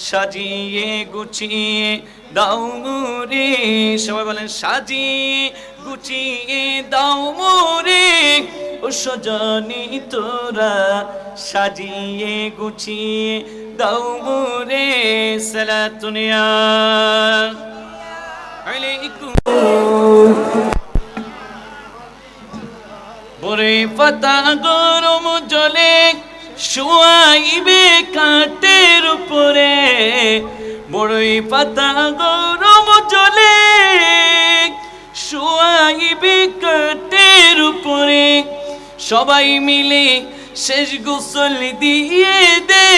সাজিয়ে গুছিয়ে দাও মোরে, সবাই বলেন সাজিয়ে গুছিয়ে দাও মোরে, ও সজনী তোরা সাজিয়ে গুছিয়ে দাও মোরে, সালাতুন ইয়া আলাইকুম। বরে পাতা গরম জলে শোয়াইবে কাঠের উপরে, বড়ই পাতা গরম জলে শোয়াইবে কাঠের উপরে, সবাই মিলে শেষ গোসল দিয়ে দে,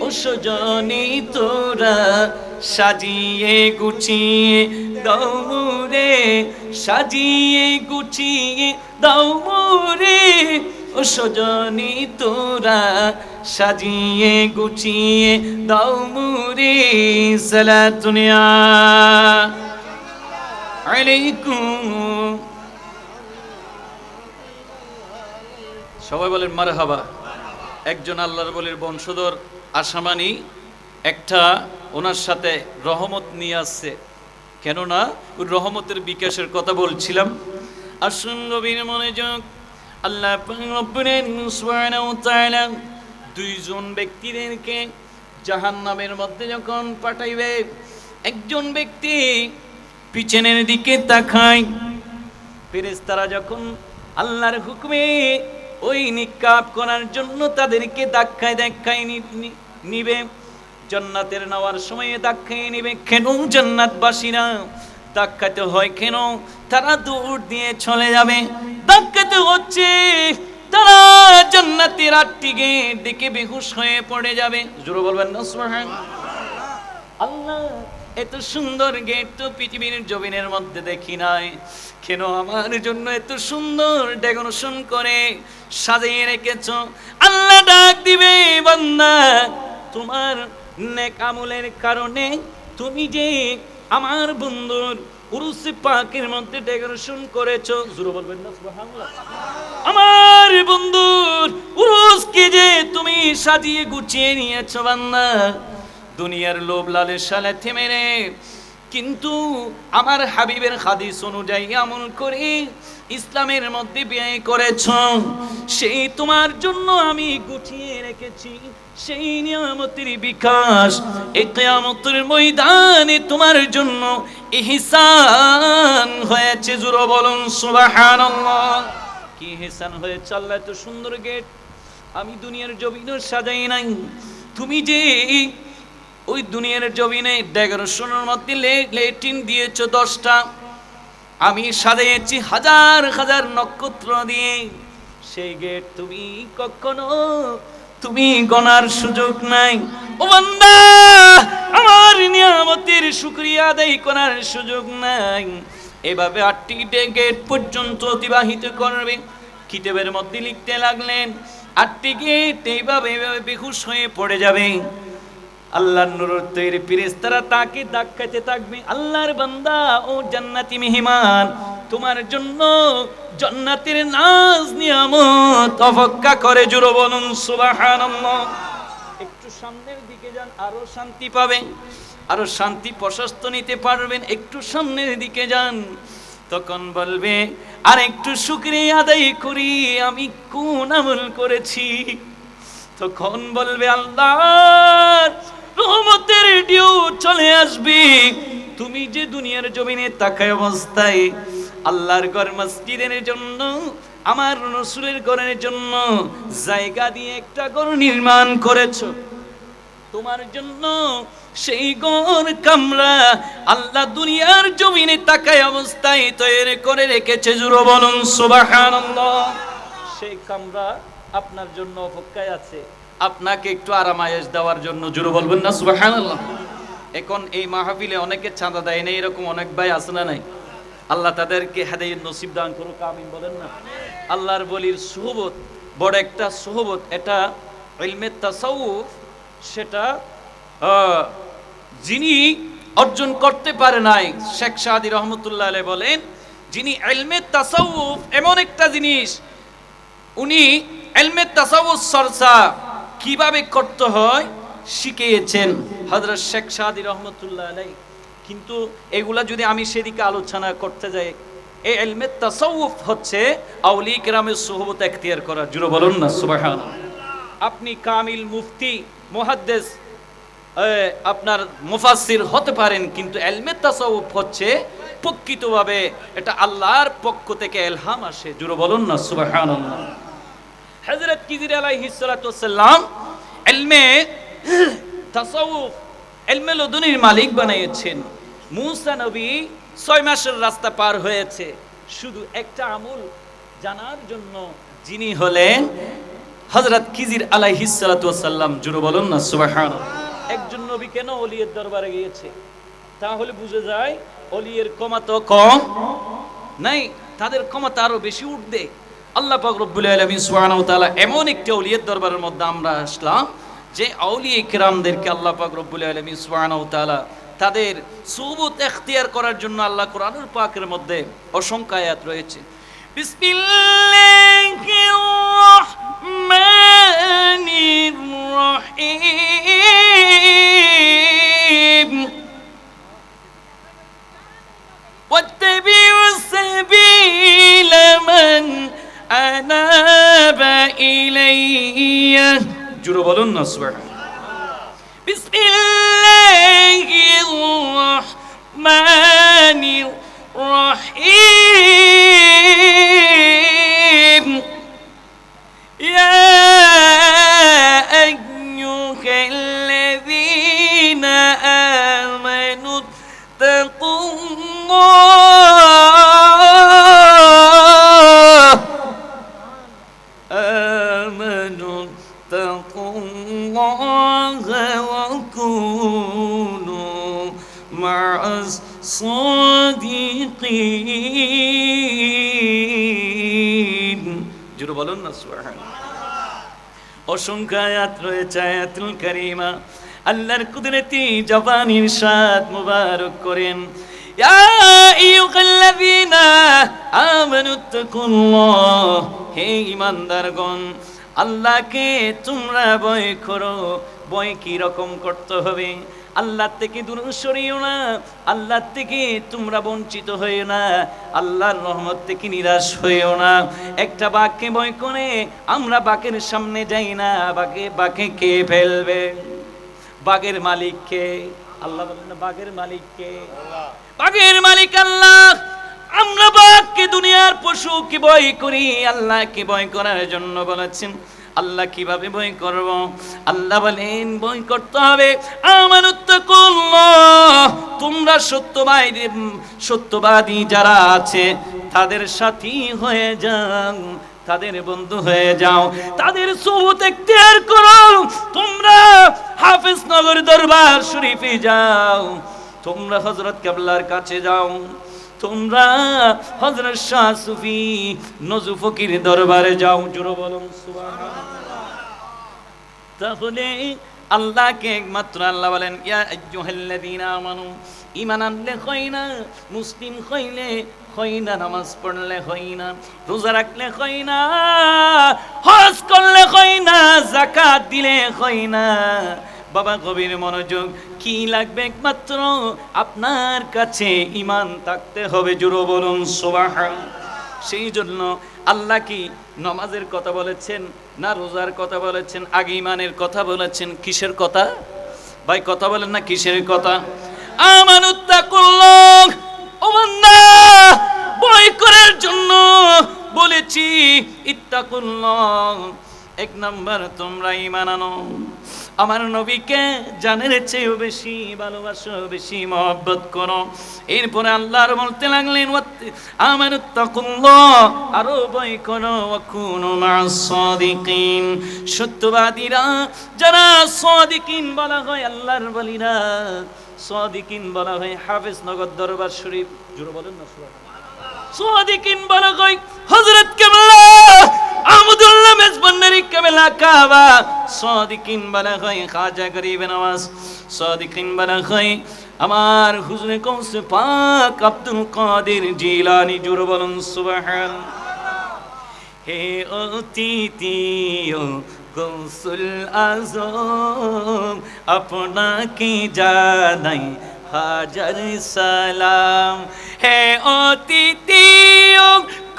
ও সজনী তোরা সাজিয়ে গুছিয়ে দাও মোরে, সাজিয়ে গুছিয়ে দাও মোরে, ও সজনী তোরা সাজিয়ে গুছিয়ে দাও মোরে, সালাতুন ইয়া আলাইকুম। সবাই বলেন মারহাবা। একজন আল্লাহর ওলির বংশধর আসামানি একটা ওনার সাথে রহমত নিয়ে আসছে, কেননা ওই রহমতের বিকাশের কথা বলছিলাম। আসুন নবীর মনোযোগ। আল্লাহ সুবহানাহু ওয়া তাআলা দুইজন ব্যক্তিদেরকে জাহান্নামের মধ্যে যখন পাঠাইবে, একজন ব্যক্তি পিছনের দিকে তাকায়, ফেরেশতারা যখন আল্লাহর হুকুমে ওই নিক্ষেপ করার জন্য তাদেরকে ধাক্কায় ধাক্কায় নিবে, জান্নাতের নেওয়ার সময়ে ধাক্কায় নিবে। কেন জান্নাতবাসীরা ধাক্কাতে হয় কেন? তারা দৌড় দিয়ে চলে যাবে, ধাক্কাতে হচ্ছে তারা জান্নাতের 8টি গেট দেখে বেহুশ হয়ে পড়ে যাবে। জোরে বলবেন না সুবহানাল্লাহ। আল্লাহ এত সুন্দর গেট তো পৃথিবীর জমিনের মধ্যে দেখি নাই, কেন আমার জন্য এত সুন্দর ডেকোরেশন করে সাজিয়ে রেখেছো? আল্লাহ ডাক দিবে, বান্দা তোমার নেক আমলের কারণে তুমি যে আমার বন্ধুর উরুসে পাকের মধ্যে ডেকোরেশন করেছো, জোরে বলবেন না সুবহানাল্লাহ। আমার বন্ধুর উরুসকে যে তুমি সাজিয়ে গুছিয়ে নিয়েছো বান্দা, দুনিয়ার লোভ লালসায় থেমে রে, কিন্তু আমার হাবিবের হাদিস অনুযায়ী আমল করে ইসলামের মধ্যে বিয়ে করেছ, সেই তোমার জন্য আমি গুছিয়ে রেখেছি সেই নিয়ামতের বিকাশ এই কিয়ামতের ময়দানে তোমার জন্য ইহসান হয়েছে। জোরে বলুন সুবহানাল্লাহ। কি ইহসান হয়েছে? আল্লাহ এত সুন্দর গেট আমি দুনিয়ার জমিনে সাজাই নাই, তুমি যে ওই দুনিয়ার জমিনে ডেকোরেশনের মধ্যে লেটিন দিয়েছো 10টা, আমি সাজিয়েছি হাজার হাজার নক্ষত্র দিয়ে, সেই গেট তুমি কখনো তুমি গনার সুযোগ নাই। ও বান্দা, আমার নিয়ামতের শুকরিয়া আদায় করার সুযোগ নাই। এভাবে 8টি গেট পর্যন্ত অতিবাহিত করবে। কিতাবের মধ্যে লিখতে লাগলেন 8টি গেট এইভাবে বেহুশ হয়ে পড়ে যাবে। আল্লাহর নূরের তৈরি ফেরেশতারা তাকে ধাক্কাতে থাকবে, আল্লাহর বান্দা ও জান্নাতি মেহমান, তোমার জন্য জান্নাতের নাজ নিয়ামত অপেক্ষা করে। জোরে বলুন সুবহানাল্লাহ। একটু সামনের দিকে যান, আরো শান্তি পাবেন, আরো শান্তি প্রশস্ত নিতে পারবেন। একটু সামনের দিকে যান, তখন বলবে আর একটু শুকরিয়া আদায় করি আমি কোন আমল করেছি। তখন বলবে আল্লাহর রহমতের ঢেউ চলে আসবে। তুমি যে দুনিয়ার জমিনে তাকায় অবস্থায় আল্লাহর ঘর মসজিদের জন্য, আমার রাসূলের ঘরের জন্য জায়গা দিয়ে একটা ঘর নির্মাণ করেছো, তোমার জন্য সেই ঘর কামরা আল্লাহ দুনিয়ার জমিনে তাকায় অবস্থায় তৈরি করে রেখেছে। জোরে বলুন সুবহানাল্লাহ। সেই কামরা আপনার জন্য অপেক্ষায় আছে, আপনাকে একটু আরামায়েশ দেওয়ার জন্য। জোরে বলবেন না সুবহানাল্লাহ। এখন এই মাহফিলে অনেকে চাঁদা দেয় না, এরকম অনেক ভাই আছে না নাই? আল্লাহ তাদেরকে হেদায়েত নসিব দান করুক, আমিন বলেন না। আল্লাহর ওলির সুহবত বড় একটা সুহবত, এটা ইলমে তাসাউফ, সেটা যিনি অর্জন করতে পারে নাই, শেখ সাদি রহমতুল্লাহ আলাইহি বলেন, যিনি ইলমে তাসাউফ এমন একটা জিনিস, উনি ইলমে তাসাউফ চর্চা কিভাবে করতে হয় শিখিয়েছেন হযরত শেখ সাদী রহমতুল্লাহ আলাইহি। কিন্তু এগুলা যদি আমি সেদিকে আলোচনা করতে যাই, এই ইলমে তাসাউফ হচ্ছে আউলিয়া কেরামের সুহবত এখতিয়ার করা। জুড়ে বলুন না সুবহানাল্লাহ। আপনি কামিল মুফতি, মুহাদ্দিস, আপনার মুফাসসির হতে পারেন, কিন্তু ইলমে তাসাউফ হচ্ছে প্রকৃতভাবে এটা আল্লাহর পক্ষ থেকে ইলহাম আসে। জুড়ে বলুন না সুবহানাল্লাহ। হযরত খিজির আলাইহিস সালাতু ওয়াস সালাম ইলমে তাসাউফ, ইলমে লদুনির মালিক বানিয়েছেন। মূসা নবী 6 মাসের রাস্তা পার হয়েছে শুধু একটা আমল জানার জন্য, যিনি হলেন হযরত খিজির আলাইহিস সালাতু ওয়াস সালাম। জুড়ে বলুন না সুবহানাল্লাহ। একজন নবী কেন ওলিয়ের দরবারে গিয়েছে? তাহলে বুঝে যায় ওলিয়ের ক্ষমতা কম নাই, তাদের ক্ষমতা আরো বেশি উঠবে। আল্লাহ পাক রব্বুল আলামিন সুবহানাহু ওয়া তাআলা এমন একটি ওলিয়ের দরবারের মধ্যে আমরা আসলাম যে আউলিয়া কিরামদেরকে আল্লাহ পাক রব্বুল আলামিন সুবহানাহু ওয়া তাআলা তাদের সুবুত এখতিয়ার করার জন্য আল্লাহ কোরআনুল পাকের মধ্যে অসংখ্য আয়াত রয়েছে। বিসমিল্লাহির রাহমানির রাহিম واتبعوا السبيل من أناب إلي। জুড়ে বলুন না সুবহানাল্লাহ। বিসমিল্লাহির রাহমানির রাহিম ইয়া আইয়ুহাল্লাযীনা আমানু জুড়ে বলুন না সুবহানাল্লাহ। অসংখ্য আয়াত রয়েছে আয়াতুল কারীমা। আল্লাহর কুদরতি জবানির ইরশাদ মুবারক করেন, ইয়া আইয়ুহাল্লাযীনা আমানুত্তাকুল্লাহ, হে ঈমানদারগণ আল্লাহকে তোমরা ভয় করো। ভয় কি রকম করতে হবে? আল্লাহ থেকে দূরে সরিও না, আল্লাহ থেকে তোমরা বঞ্চিত হইও না, আল্লাহর রহমত থেকে নিরাশ হইও না। একটা বাঘকে ভয় করে আমরা বাঘের সামনে যাই না, বাঘে কে ফেলবে? বাঘের মালিক কে? আল্লাহ বলেন না বাঘের মালিক কে? বাঘের মালিক আল্লাহ। আমরা বাঘকে, দুনিয়ার পশুকে ভয় করি, আল্লাহকে ভয় করার জন্য বলেছেন। আল্লাহ কিভাবে ভয় করব? আল্লাহ বলেন ভয় করতে হবে আমানুত্তাকুল্লাহ, তোমরা সত্যবাদী যারা আছে তাদের সাথী হয়ে যাও, তাদের বন্ধু হয়ে যাও, তাদের সুহবত এখতিয়ার করো। তোমরা হাফেজ নগর দরবার শরীফে যাও, তোমরা হযরত কেবলার কাছে যাও, তোমরা হযরত শাহ সুফি নজু ফকির দরবারে যাও। জোরে বলুন সুবহানাল্লাহ। তাহলে আল্লাহকে একমাত্র আল্লাহ বলেন ইয়া আইয়ুহাল্লাযীনা আমানু, ঈমান আনলে হয় না, মুসলিম হইলে হয় না, নামাজ পড়লে হয় না, রোজা রাখলে হয় না, হজ করলে হয় না, যাকাত দিলে হয় না। বাবা গভীর মনোযোগ, কি লাগবে? একমাত্র আপনার কাছে ঈমান থাকতে হবে। জোরে বলুন সুবহানাল্লাহ। সেই জন্য আল্লাহ কি নামাজের কথা বলেছেন না রোজার কথা বলেছেন? আগে ঈমানের কথা বলেছেন। কিসের কথা ভাই? কথা বলেন না কিসের কথা? আমানুত্তাকুল্লাহ, ও বান্দা ভয় করার জন্য বলেছি। ইত্তাকুল্লাহ, এক নাম্বার তোমরা ঈমান আনো, আমার নবীকে জানের চেয়েও বেশি ভালোবাসো, বেশি মহব্বত করো। এরপরে আল্লাহর বলতে লাগলেন আমানুত্তাকুল্লাহ, আরো ভয় করো, ওয়াকুনু মা'আস সাদিকিন, সত্যবাদীরা যারা সাদিকিন বলা হয়, আল্লাহর ওলিরা সাদিকিন বলা হয়। হাফেজ নগর দরবার শরীফ, জোরে বলেন না সুবহানাল্লাহ। সাদিকিন বলা হয় হযরত কেবলা আহমদুল্লাহ মেজবান্নারী কেবলা কাবা। সাদিকিন বলা হয় খাজা গরিব নওয়াজ। সাদিকিন বলা হয় আমার হুজুরে কৌসে পাক আব্দুল কাদের জিলানী। জোরে বলুন সুবহানাল্লাহ। হে অতিথি ও গৌসুল আজম আপনাকে জানাই হাজার সালাম। হে অতিথি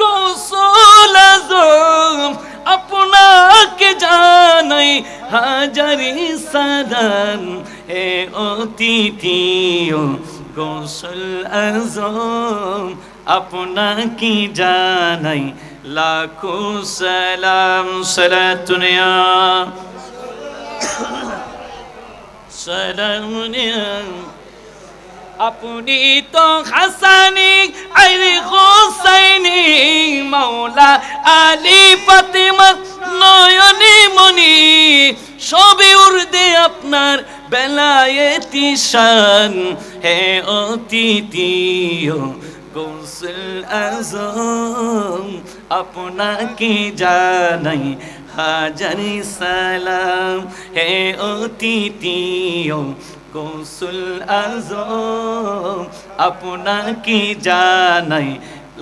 গৌসুল আজম আপনাকে জানাই হাজার সালাম। হে অতিথি গৌসুল আজম আপনাকে জানাই লাখো সালাম। সালাতুনিয়া সালামুনিয়া আপনি তো হাসানি আইরে হোসাইনি মাওলা আলী ফাতেমা নয়নে মনি সবে উর্দে আপনার বেলায়েতি শান। হে অতিথি গৌসুল আজম আপনাকে জানাই হাজার সালাম। হে অতিথি গৌসুল আজম আপনাকে জানাই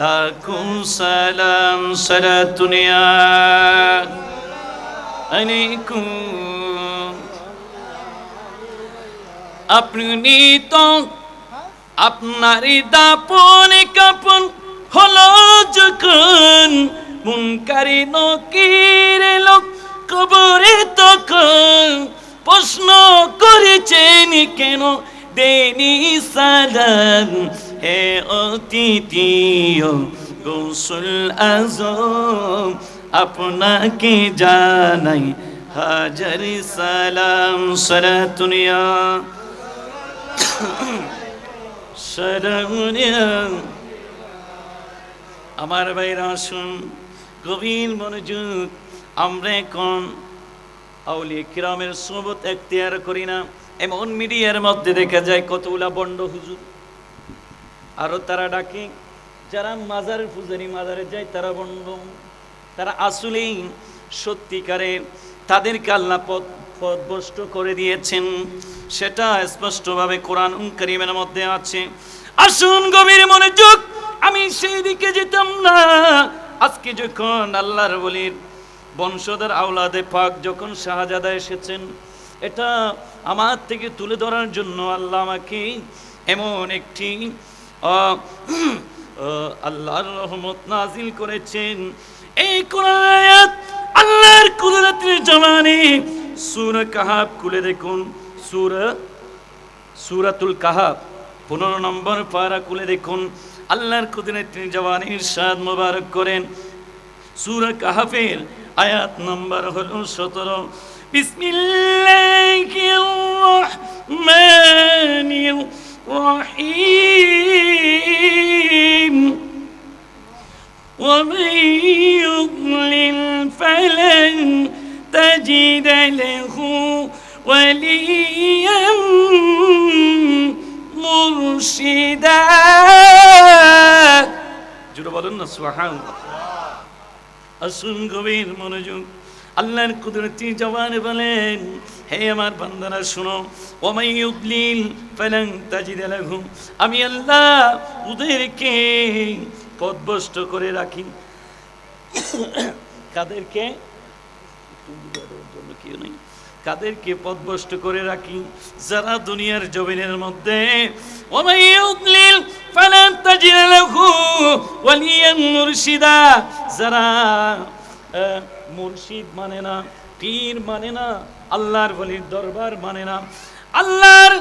লাখো সালাম। সালাতুনিয়া আলাইকুম। আপনি তো আপনার দাপন কাপন হলো যখন মুনকারি নকির লোক কবরে তখন প্রশ্ন করেছেন কেন দেনি সালাম। হে অতিথি গৌসুল আজম আপনাকে জানাই হাজার সালাম। সালাতুনিয়া সালামুনিয়া আমার ভাইরা আসুন গভীর মনোযোগ। আমরা এখন আউলিয়া কিরামের সোহবত এখতিয়ার করি না, এমন মিডিয়ার মধ্যে দেখা যায় কতগুলা বন্ড হুজুর, আরো তারা ডাকে যারা মাজার পূজারি মাজারে যায় তারা বন্ড। তারা আসলেই সত্যিকারের তাদেরকে আল্লাহ পথভ্রষ্ট করে দিয়েছেন, সেটা স্পষ্টভাবে কোরআন কারীমের মধ্যে আছে। আসুন গভীর মনোযোগ। আমি সেই দিকে যেতাম না। আজকে যখন আল্লাহর ওলির বংশধর আওলাদে পাক যখন শাহজাদা এসেছেন, এটা আমার থেকে তুলে ধরার জন্য আল্লাহ আমাকে এমন একটি আল্লাহর রহমত নাজিল করেছেন। এই কোরআন আয়াত আল্লাহর কুদরতের জমানে সূরা কাহাফ খুলে দেখুন। সূরাতুল কাহাফ 15 নম্বর পারা খুলে দেখুন। আল্লাহর কুদরতের জমানে ইরশাদ মোবারক করেন। সূরা কাহাফের আয়াত নম্বর হলো 17। বিসমিল্লাহির রহমানির রহিম। ومن يضلل فلن تجد له وليا مرشدا। জোরে বলুন না সুবহানাল্লাহ। আসুন গভীর মনোযোগ। আল্লাহর কুদরতি জবানে বলেন, হে আমার বান্দারা শুনো, ওমাই ইউদলিল ফালান তাজিদ লাহু, আমি আল্লাহ ওদেরকে পথভ্রষ্ট করে রাখি। কাদেরকে? কাদেরকে পথভ্রষ্ট করে রাখি? যারা দুনিয়ার জমিনের মধ্যে ওমাই ইউদলিল ফালান তাজিদ লাহু ওয়ালিয়ান মুরশিদা, যারা মুর্শিদ মানে না, পীর মানে না, আল্লাহর ওলির দরবার মানে না, আল্লাহর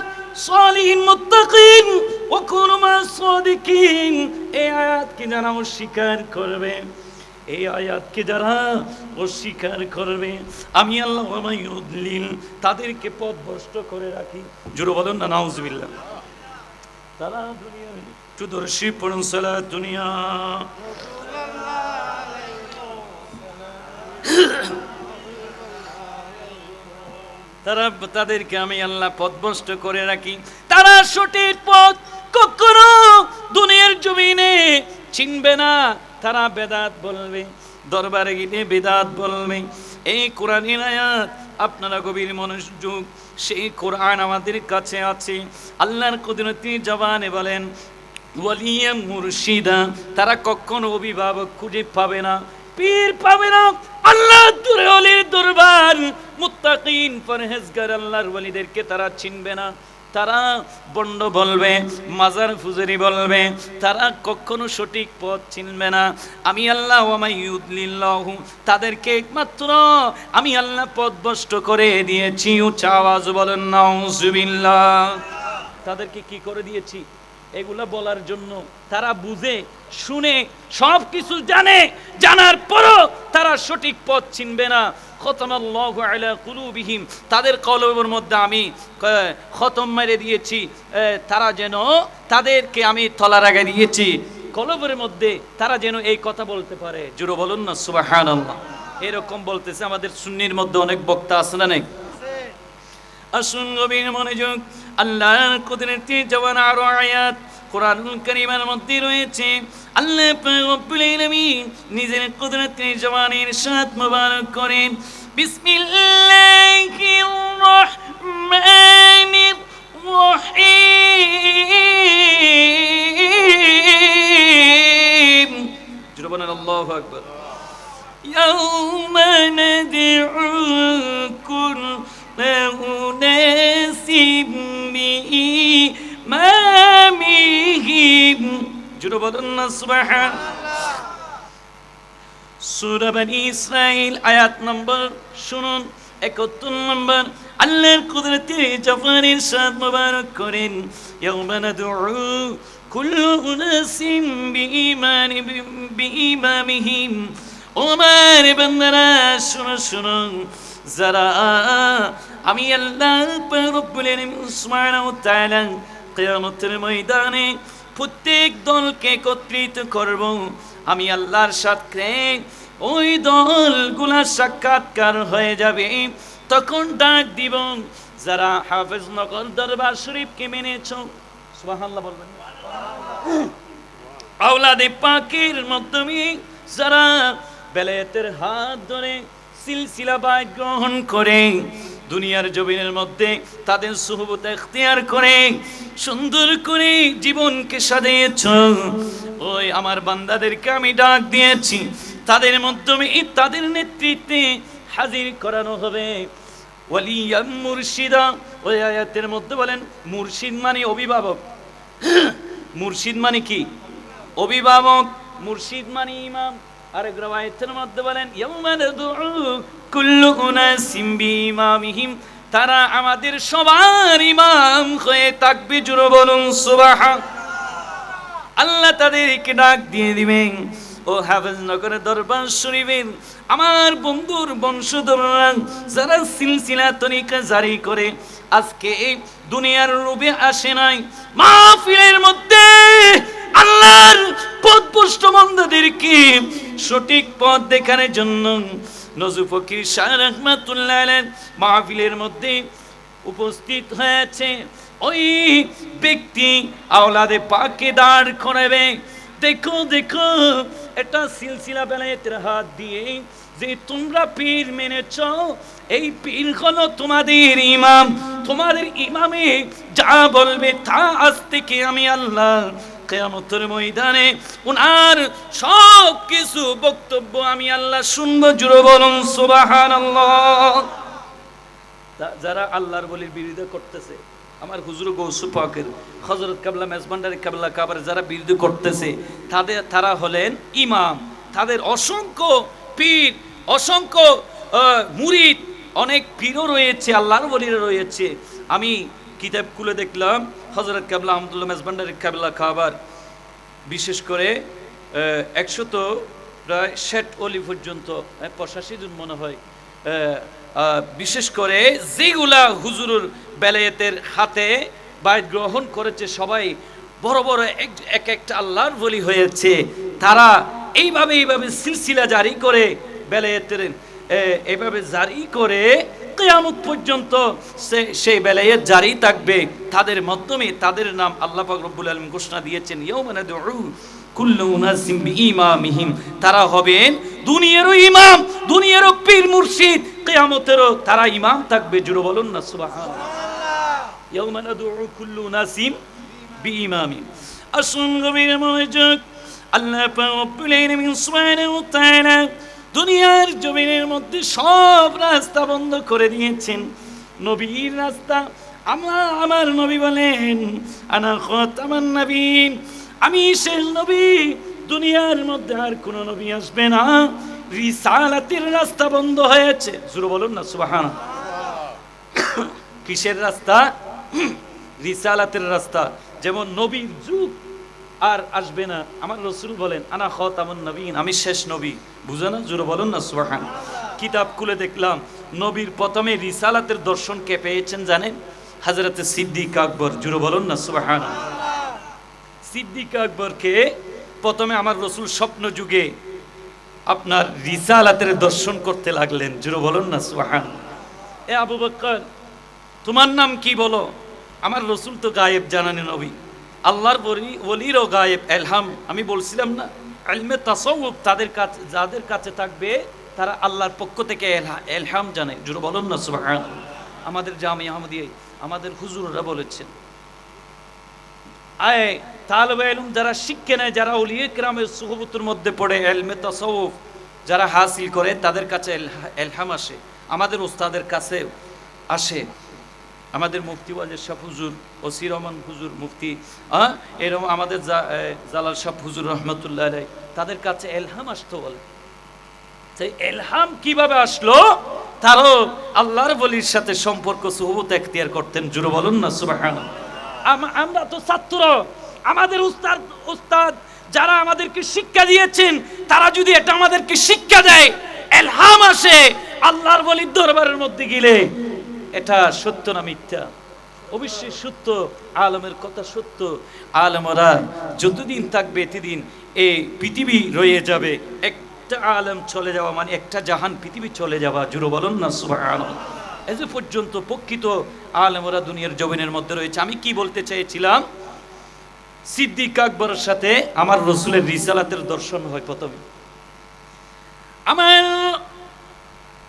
সালিহিন মুত্তাকিন ওয়া কুনু মা'আস সাদিকিন, এই আয়াতকে যারা অস্বীকার করবে, এই আয়াতকে যারা অস্বীকার করবে, আমি আল্লাহ ওয়া ইউদলিল তাদেরকে পথভ্রষ্ট করে রাখি। জোরে বলুন না নাউজুবিল্লাহ। তারা দুনিয়ার চতুর্শী পড়ুন সালাতুনিয়া। তাদেরকে আমি আল্লাহ পথভ্রষ্ট করে রাখি। তারা সঠিক পথ কখনো দুনিয়ার জমিনে চিনবে না। তারা বেদাত বলবে, দরবারে গিয়ে বেদাত বলবে। এই কোরআনের আয়াত আপনারা গভীর মনোযোগ, সেই কোরআন আমাদের কাছে আছে। আল্লাহর কুদরতি জবানে বলেন ওয়ালিয়া মুরশিদা, তারা কখনো অভিভাবক খুঁজে পাবে না। পীর পাবে না। আল্লাহ ওলির দরবার, মুত্তাকিন পরহেজগার আল্লাহর ওলিদেরকে তারা চিনবে না। তারা বন্ড বলবে, মাজার ফুজারি বলবে, তারা কখনো সঠিক পথ চিনবে না। আমি আল্লাহ ওয়ামাইয়ুদলিল্লাহু, তাদেরকে একমাত্র আমি আল্লাহ পথভ্রষ্ট করে দিয়েছি। উচ্চ আওয়াজ বলেন নাউজুবিল্লাহ। তাদেরকে কি করে দিয়েছি? এগুলা বলার জন্য তারা বুঝে শুনে সব কিছু জানে, জানার পরও তারা সঠিক পথ চিনবে না। খতমাল্লাহু আলা কুলুবিহিম, তাদের কলবের মধ্যে আমি খতম মেরে দিয়েছি, তারা যেন, তাদেরকে আমি তলা রাখা দিয়েছি কলবের মধ্যে, তারা যেন এই কথা বলতে পারে। জোরে বলুন না সুবহানাল্লাহ। এরকম বলতেছে আমাদের সুন্নির মধ্যে অনেক বক্তা আছে না নাই? আসুন গভীর মনোযোগ, আল্লাহর কুদরতি জওয়ান আরো আয়াত কোরআনুল কারীমের মধ্যে রয়েছে। আল্লাহ পাক রব্বুল আলামিন নিজের কুদরতি জওয়ানের ইরশাদ মুবারক করেন, বিসমিল্লাহির রহমানির রহিম। জোরে বলেন আল্লাহু আকবার। ইয়াউমা নাদউ কুল্লা উনাসিম বিইমামিহিম। জোরে বলেন না সুবহানাল্লাহ। সূরা বনী ইসরাঈল আয়াত নম্বর শুনুন ৭১ নম্বর। আল্লাহর কুদরতি জওয়ানের ইরশাদ মুবারক করেন, ইয়াউমা নাদউ কুল্লু উনাসিম বিইমামিহিম। ওমার বান্দারা শুনো শুনো, যারা আমি আল্লাহ রব্বুল আলামিন সুবহানাহু ওয়া তাআলা কিয়ামতের ময়দানে প্রত্যেক দলকে একত্রিত করব। আমি আল্লাহর সাথে ওই দলগুলা সাক্ষাৎকার হয়ে যাবে। তখন ডাক দিব, যারা হাফেজনগর দরবার শরীফকে মেনেছ, সুবহানাল্লাহ বলবেন, আওলাদে পাকের মাধ্যমে যারা বেলায়েতের হাত ধরে সিলসিলা বায়াত গ্রহণ করে দুনিয়ার জমিনের মধ্যে তাদের সুহবত ইখতিয়ার করে সুন্দর করে জীবনকে সাজিয়েছ, ওই আমার বান্দাদেরকে আমি ডাক দিয়েছি। তাদের মাধ্যমে তাদের নেতৃত্বে হাজির করানো হবে ওয়ালিয়াম মুর্শিদা। ওই আয়াতের মধ্যে বলেন মুর্শিদ মানে অভিভাবক। মুর্শিদ মানে কি? অভিভাবক। মুর্শিদ মানে ইমাম। আরেক রাওয়ায়াতের মধ্যে বলেন ইয়াউমা নাদউ কুল্লু উনাসিম বিইমামিহিম, তারা আমাদের সবার ইমাম হয়ে থাকবে। জোরে বলুন সুবহানাল্লাহ। আল্লাহ তাদেরকে ডাক দিয়ে দিবেন, ও হাফেজনগরের দরবার শরীফের আমার বন্ধুর বংশধররা যারা সিলসিলা তরিকা জারি করে আজকে দুনিয়ার রূপে আসে নাই, মাহফিলের মধ্যে আল্লাহর পথভ্রষ্ট বান্দাদেরকে সঠিক পথ দেখানোর জন্য নজরুল ফকির শাহ রাহমাতুল্লাহ আলাইহি মাহফিলের মধ্যে উপস্থিত হয়েছে। ওই ব্যক্তি আওলাদে পাককে দাঁড় করাবে। দেখো দেখো, এটা সিলসিলা বেলায়েতের হাত দিয়ে যে তোমরা পীর মেনেছ, এই পীর হলো তোমাদের ইমাম। তোমাদের ইমামে যা বলবে তা আজ থেকে আমি আল্লাহ কিয়ামতের ময়দানে উনার সব কিছু বক্তব্য আমি আল্লাহ শুনবো। জোরে বলুন সুবহানাল্লাহ। যারা আল্লাহর বলির বিরোধিতা করতেছে, আমার হুজুর গৌসু পাকের হযরত কাবলা মেজবান্ডারি কাবলা কাবার যারা বিরোধিতা করতেছে, তারা হলেন ইমাম। তাদের অসংখ্য পীর, অসংখ্য মুরিদ, অনেক পীরও রয়েছে, আল্লাহর ওলিরা রয়েছে। আমি কিতাব খুলে দেখলাম হযরত কাবলা আহমদুল্লাহ মেজবান্ডারি কাবলা কাবার বিশেষ করে 160 ওলি পর্যন্ত 85 জন মনে হয়, বিশেষ করে যেগুলা হুজুরের বেলায়েতের হাতে বায়াত গ্রহণ করেছে সবাই বড় বড় এক একটা আল্লাহর ওলি হয়েছে। তারা এইভাবে সিলসিলা জারি করে বেলায়েতের এইভাবে জারি করে কিয়ামত পর্যন্ত সেই বেলায়েত জারি থাকবে। তাদের মাধ্যমে তাদের নাম আল্লাহ পাক রব্বুল আলামিন ঘোষণা দিয়েছেন, ইয়াউমা নাদউ কুল্লু উনাসিম বিইমামিহিম। তারা হবেন দুনিয়ারও ইমাম, দুনিয়ারও পীর মুর্শিদ, কিয়ামতেরও তারা ইমাম থাকবে। জোরে বলুন না সুবহানাল্লাহ। ইয়াউমা নাদউ কুল্লু উনাসিম বিইমামিহিম। আসুন গভীর মনোযোগ, আল্লাহ পাক রব্বুল আলামিন সুবহানাহু ওয়া তাআলা দুনিয়ার জমিনের মধ্যে সব রাস্তা বন্ধ করে দিয়েছেন, নবীর রাস্তা। আমার নবী বলেন আনা খাতামান নবীন, আমি শেষ নবী, দুনিয়ার মধ্যে আর কোন নবী আসবে না। রিসালাতের রাস্তা বন্ধ হয়েছে, জোরে বলুন না সুবহানাল্লাহ। কিসের রাস্তা? রিসালাতের রাস্তা। যেমন নবীর যুগ আর আসবে না, আমার রাসূল বলেন আনা খাতামুন নবীন, আমি শেষ নবী। বুঝো না? জোরে বলুন না সুবহানাল্লাহ। কিতাব খুলে দেখলাম নবীর প্রথমে রিসালাতের দর্শন কে পেয়েছেন জানেন? হযরত সিদ্দিক আকবর। জোরে বলুন না সুবহানাল্লাহ। সিদ্দিক আকবরকে প্রথমে আমার রাসূল স্বপ্ন যুগে আপনার রিসালাতের দর্শন করতে লাগলেন। জোরে বলুন না সুবহানাল্লাহ। এ আবু বকর, তোমার নাম কি বলো? আমার রাসূল তো গায়েব জানানে নবী, আল্লাহর ওলিরও গায়েব এলহাম। আমি বলছিলাম না, ইলমে তাসাউফ তাদের কাছে, যাদের কাছে থাকবে তারা আল্লাহর পক্ষ থেকে এলহাম জানে। জোরে বলুন না সুবহানাল্লাহ। আমাদের জামিয়া আহমদিয়ায় আমাদের হুজুররা বলেছেন, আয় তালেবে ইলম যারা শিক্ষা নেয়, যারা ওলিয়ে কেরামের সুহবতের মধ্যে পড়ে ইলমে তাসাউফ যারা হাসিল করে, তাদের কাছে এলহাম আসে। আমাদের উস্তাদের কাছে আসে, আমাদের মুফতি ওয়াজেদ শাহ হুজুর, ওসি রহমান হুজুর মুফতি, এরকম আমাদের জালাল শাহ হুজুর রহমতুল্লাহ আলাইহি, তাদের কাছে এলহাম আসতো বলে। সেই এলহাম কিভাবে আসলো? তারও আল্লাহর ওলির সাথে সম্পর্ক সুহবত এখতিয়ার করতেন। জোরে বলুন না সুবহানাল্লাহ। আমরা তো ছাত্র, আমাদের উস্তাদ যারা আমাদেরকে শিক্ষা দিয়েছেন, তারা যদি এটা আমাদেরকে শিক্ষা দেয়, এলহাম আসে আল্লাহর ওলির দরবারের মধ্যে গেলে, এটা সত্য না মিথ্যা? অবশ্যই সত্য। আলেমের কথা সত্য। আলেমরা যতদিন থাকবে ততদিন এই পৃথিবী রয়ে যাবে। একটা আলেম চলে যাওয়া মানে একটা জাহান পৃথিবী চলে যাওয়া। জোরে বলুন না সুবহানাল্লাহ। এজ পর্যন্ত প্রকৃত আলেমরা দুনিয়ার জমিনের মধ্যে রয়েছে। আমি কি বলতে চেয়েছিলাম, সিদ্দিক আকবরের সাথে আমার রাসূলের রিসালাতের দর্শন হয় প্রথমে। আমার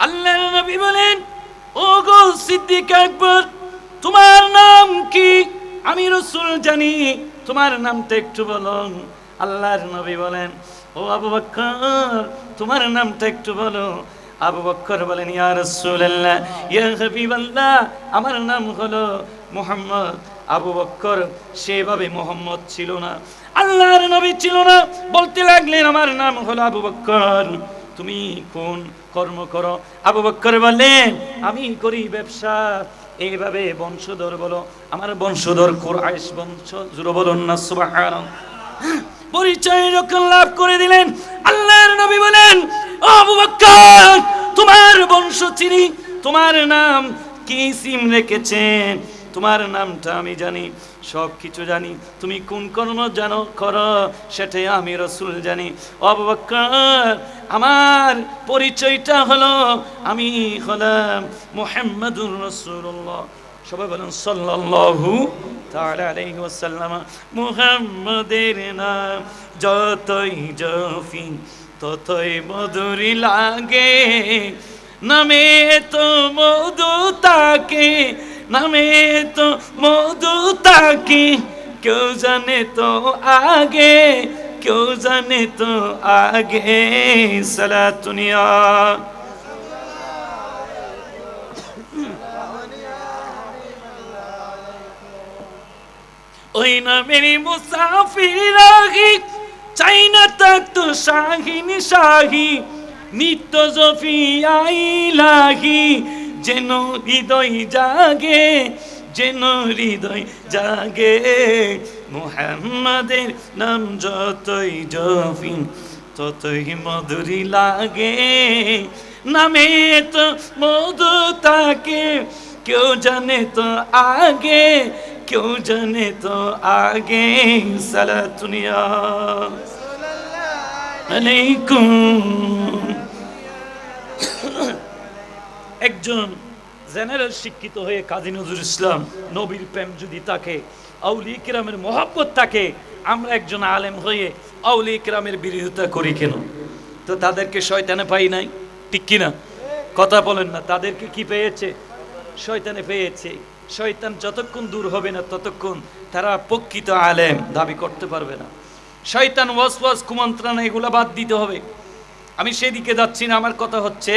আল্লাহর নবী বলেন, ও গো সিদ্দিক আকবর, তোমার নাম কি? আমি রাসূল জানি, তোমার নামটা একটু বলুন। আল্লাহর নবী বলেন, ও আবু বকর, তোমার নামটা একটু বলো। আবু বকর বলেন, ইয়া রাসূলুল্লাহ, ইয়া হাবিবাল্লাহ, আমার নাম হলো মুহাম্মদ। আবু বকর সেভাবে মুহাম্মদ ছিল না, আল্লাহর নবী ছিল না। বলতে লাগলেন, আমার নাম হলো আবু বকর, তুমি কোন কর্ম করো? আবু বকর বললেন, আমি করি ব্যবসা। এইভাবে বংশধর বলো, আমার বংশধর কুরাইশ বংশ। জোরে বলুন না সুবহানাল্লাহ। পরিচয় যখন লাভ করে দিলেন, আল্লাহর নবী বলেন, ও আবু বকর, তোমার বংশ চিনি, তোমার নাম কি সিম রেখেছেন, তোমার নামটা আমি জানি, সব কিছু জানি। তুমি কোন কর্ম জানো করো, সেটাই আমি রাসূল জানি। ও আবু বকর, আমার পরিচয়টা হলো, আমি হলাম মুহাম্মাদুর রাসূলুল্লাহ। সবাই বলেন সাল্লাল্লাহু তাআলা আলাইহি ওয়াসাল্লাম। মুহাম্মাদের নাম যতই জপি ততই মধুর লাগে, নামে তো মধু তাকে, নামে তো মধু তাকে, কেউ জানে তো আগে, কেউ জানে তো আগে। সালাতুনিয়া ওই না মেরি মুসাফির রাহি, চাই না তাক তো শাহিন শাহী, নিত্য জফিয়াই লাহি, যেন হৃদয় জাগে, যেন হৃদয় জাগে। মুহাম্মাদের নাম যতই জপি ততই মধুরী লাগে, নামে তো মধু তাকে, কেউ জানে তো আগে, কেউ জানে তো আগে। সালাতুনিয়া আলাইকুম। একজন জেনারেল শিক্ষিত হয়ে কাজী নজরুল ইসলাম, নবীর প্রেম যদি তাকে, আউলিয়া কিরামের মহব্বত থাকে, আমরা একজন আলেম হয়ে আউলিয়া কিরামের বিরোধিতা করি কেন? তো তাদেরকে শয়তানে পাই নাই, ঠিক কিনা? কথা বলেন না। তাদেরকে কি পেয়েছে? শয়তানে পেয়েছে। শয়তান যতক্ষণ দূর হবে না ততক্ষণ তারা প্রকৃত আলেম দাবি করতে পারবে না। শয়তান ওয়াসওয়াস কুমন্ত্রণা এগুলো বাদ দিতে হবে। আমি সেদিকে যাচ্ছি না, আমার কথা হচ্ছে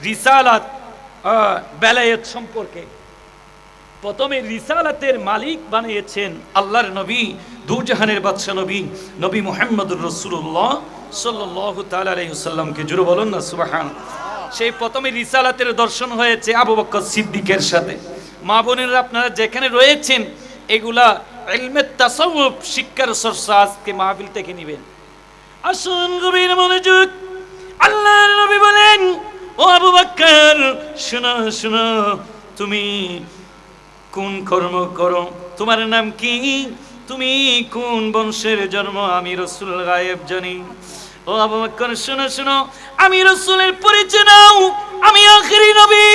রিসালাত বেলায়েত সম্পর্কে। প্রথমে রিসালাতের মালিক বানিয়েছেন আল্লাহর নবী, দুজাহানের বাদশা নবী, নবী মুহাম্মদুর রাসূলুল্লাহ সাল্লাল্লাহু তাআলা আলাইহি ওয়াসাল্লামকে। জোরে বলুন না সুবহানাল্লাহ। সেই প্রথমে রিসালাতের দর্শন হয়েছে আবু বকর সিদ্দিকের সাথে। মা বোনেরা আপনারা যেখানে রয়েছেন এগুলা ইলমে তাসাউফ শিক্ষার চর্চা আজকে মাহফিল থেকে নেবেন। আসুন গভীর মনোযোগ। আল্লাহর নবী বলেন, ও আবু বকর শোনো শোনো, তুমি কোন কর্ম করো, তোমার নাম কি, তুমি কোন বংশের জন্ম, আমি রাসূল গায়েব জানি। ও আবু বকর শোনো শোনো, আমি রাসূলের পরিচয় নাও, আমি আখেরি নবী,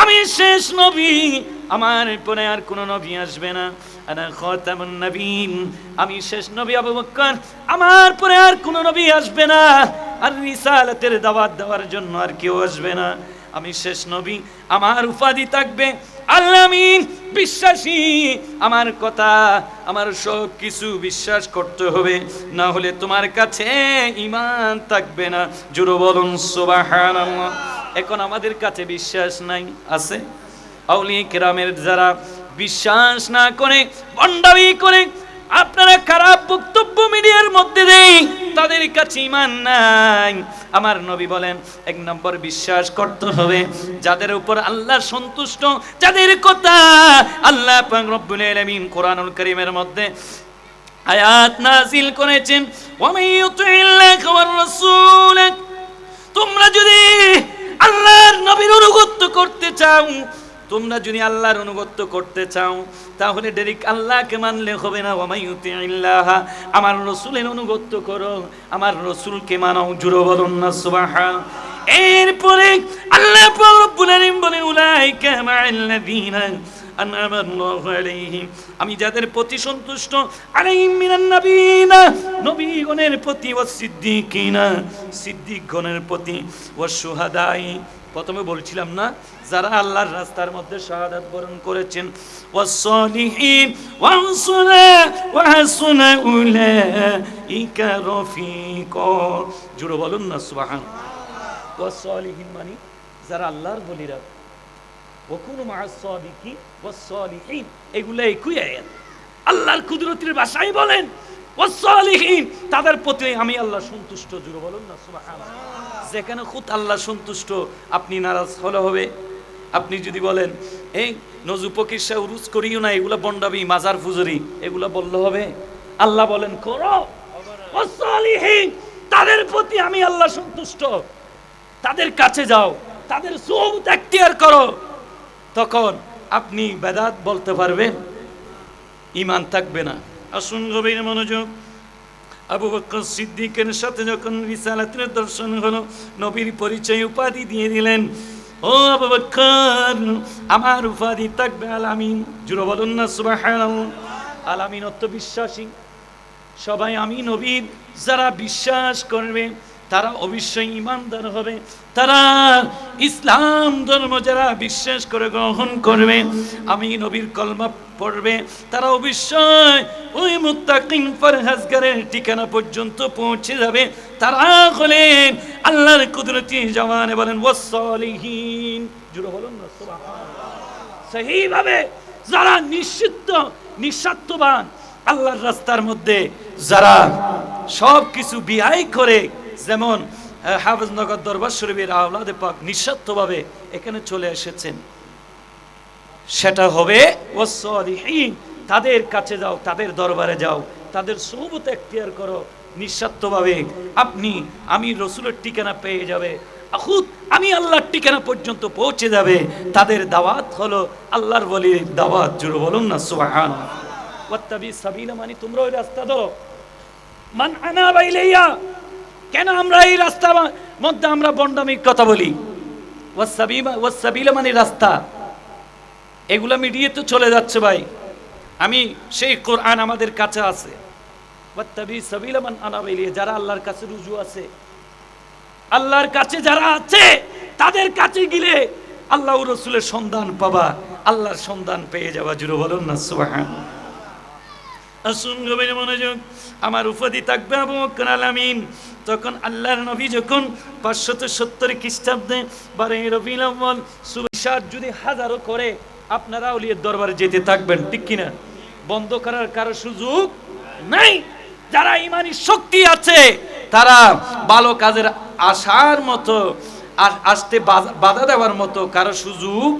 আমি শেষ নবী, আমার পরে আর কোন নবী আসবে না। আনা খাতামুন নবীন, আমি শেষ নবী আবু বকর, আমার পরে আর কোন নবী আসবে না, আর রিসালাতের দাওয়াত দেওয়ার জন্য আর কেউ আসবে না। আমি শেষ নবী, আমার উপাধি থাকবে আল্লাহ আমিন, বিশ্বাসী। আমার কথা, আমার সব কিছু বিশ্বাস করতে হবে, না হলে তোমার কাছে ঈমান থাকবে না। জোরে বলুন সুবহানাল্লাহ। এখন আমাদের কাছে বিশ্বাস নাই, আছে? আউলিয়া কেরামের যারা বিশ্বাস না করে, ভণ্ডামি করে, আপনারা খারাপ বক্তব্য মিডিয়ার মধ্যে দেই, তাদের কাছে ঈমান নাই। আমার নবী বলেন, এক নম্বর বিশ্বাস করতে হবে যাদের উপর আল্লাহ সন্তুষ্ট, যাদের কথা আল্লাহ পাক রব্বুল আলামিন কোরআনুল কারীমের মধ্যে আয়াত নাযিল করেছেন, ওয়া মান ইউতিইল্লাহা ওয়ার রাসূল। তোমরা যদি আল্লাহর নবীর অনুগত করতে চাও, তোমরা যদি আল্লাহর অনুগত করতে চাও, তাহলে ডাইরেক্ট আল্লাহকে মানলে হবে না। ওয়া মান ইউতিইল্লাহা, আমার রাসূলের অনুগত করো, আমার রাসূলকে মানো। জোরে বলুন না সুবহানাল্লাহ। এরপরে আল্লাহ পাক রব্বুল আলামিন বলেন, উলাইকা মা'আল্লাযীনা আন'আমা আল্লাহু আলাইহিম, আমি যাদের প্রতি সন্তুষ্ট, আলাইহিম মিনান নাবিয়িনা, নবীগণের প্রতি, ওয়াস সিদ্দিকিনা, সিদ্দিকগণের প্রতি, ওয়াস শুহাদাই, প্রথমে বলছিলাম না, যারা আল্লাহর রাস্তার মধ্যে শাহাদাত বরণ করেছেন, ওয়াস সালিহিন, ওয়া হাসুনা উলাইকা রফিকা। জোরে বলুন না সুবহানাল্লাহ। ওয়াস সালিহিন মানে যারা আল্লাহর ওলিরা, ওয়াকুনু মা'আস সাদিকিন ওয়াস সালিহিন, এগুলা একই আয়াত। আল্লাহর কুদরতের ভাষায় বলেন ওয়াস সালিহিন, তাদের প্রতি আমি আল্লাহ সন্তুষ্ট। জোরে বলুন না সুবহানাল্লাহ। যেখানে খুদ আল্লাহ সন্তুষ্ট, আপনি নারাজ হলে হবে। আপনি যদি বলেন এই নজু পকিসা উরুজ করিও না, এগুলা বন্ডাবি, মাজার ফুজরি, এগুলা বললে হবে? আল্লাহ বলেন করো। ওয়াস সালিহিন, তাদের প্রতি আমি আল্লাহ সন্তুষ্ট, তাদের কাছে যাও, তাদের সুহবত এখতিয়ার করো, তখন আপনি বেদাত বলতে পারবেন, ঈমান থাকবে না। আসুন গভীর মনোযোগ। আবু বকর সিদ্দিকের সাথে যখন রিসালাতের দর্শন হলো, নবীর পরিচয় উপাধি দিয়ে দিলেন, ও আবু বকর, আমার উপাধি থাকবে আল আমিন। জোরে বলুন না সুবহানাল্লাহ। আল আমিন অর্থ বিশ্বাসী। সবাই আমি নবীর যারা বিশ্বাস করবে তারা অবশ্যই ঈমানদার হবে, তারা ইসলাম ধর্ম যারা বিশ্বাস করে গ্রহণ করবে, আমি নবীর কলমা পড়বে, তারা অবশ্যই ওই মুত্তাকিন পরহেজগারের ঠিকানা পর্যন্ত পৌঁছে যাবে। তারা হলেন আল্লাহর কুদরতি জওয়ানে বলেন ওয়াস সালিহিন। জোরে বলুন না সুবহানাল্লাহ। সহিভাবে যারা নিঃস্বার্থবান, আল্লাহর রাস্তার মধ্যে যারা সব কিছু বিয়াই করে, যেমন হাফেজনগর দরবার শরীফের আওলাদে পাক নিঃস্বার্থভাবে এখানে চলে এসেছেন, সেটা হবে ওয়াস সালিহিন। তাদের কাছে যাও, তাদের দরবারে যাও, তাদের সুহবত এখতিয়ার করো, নিঃস্বার্থভাবে আপনি আমি রাসূলের ঠিকানা পেয়ে যাবে, খুদ আমি আল্লাহর ঠিকানা পর্যন্ত পৌঁছে যাবে। তাদের দাওয়াত হলো আল্লাহর ওলির দাওয়াত। জোরে বলুন না সুবহানাল্লাহ। ওয়াত্তাবি সাবিলা মানে তোমরা ওই রাস্তা ধরো, মান আনাবা ইলাইয়া। কেন আমরা এই রাস্তার মধ্যে আমরা বন্ডামির কথা বলি? ওয়াস সাবিলা মানে রাস্তা, এগুলা মিডিয়াতে চলে যাচ্ছে ভাই। আমি সেই কোরআন আমাদের কাছে আছে, ওয়াত্তাবি সাবিলা মান আনাবা ইলাইয়া, যারা আল্লাহর কাছে রুজু আছে, আল্লাহর কাছে যারা আছে, তাদের কাছে গেলে আল্লাহ ও রাসূলের সন্ধান পাবা, আল্লাহর সন্ধান পেয়ে যাবা। জোরে বলুন না সুবহানাল্লাহ। আসুন গভীর মনোযোগ, আমার উপাধি থাকবে আবু বকর আল আমিন। তখন আল্লাহর নবী যখন 570 খ্রিস্টাব্দে 12 রবিউল আউয়াল সুবহান যদি হাজারো করে আপনারা আউলিয়ার দরবারে যেতে থাকবেন, ঠিক কিনা? বন্ধ করার কারো সুযোগ নাই। যারা ইমানি শক্তি আছে তারা ভালো কাজের আসার মতো আসতে বাধা দেওয়ার মতো কারো সুযোগ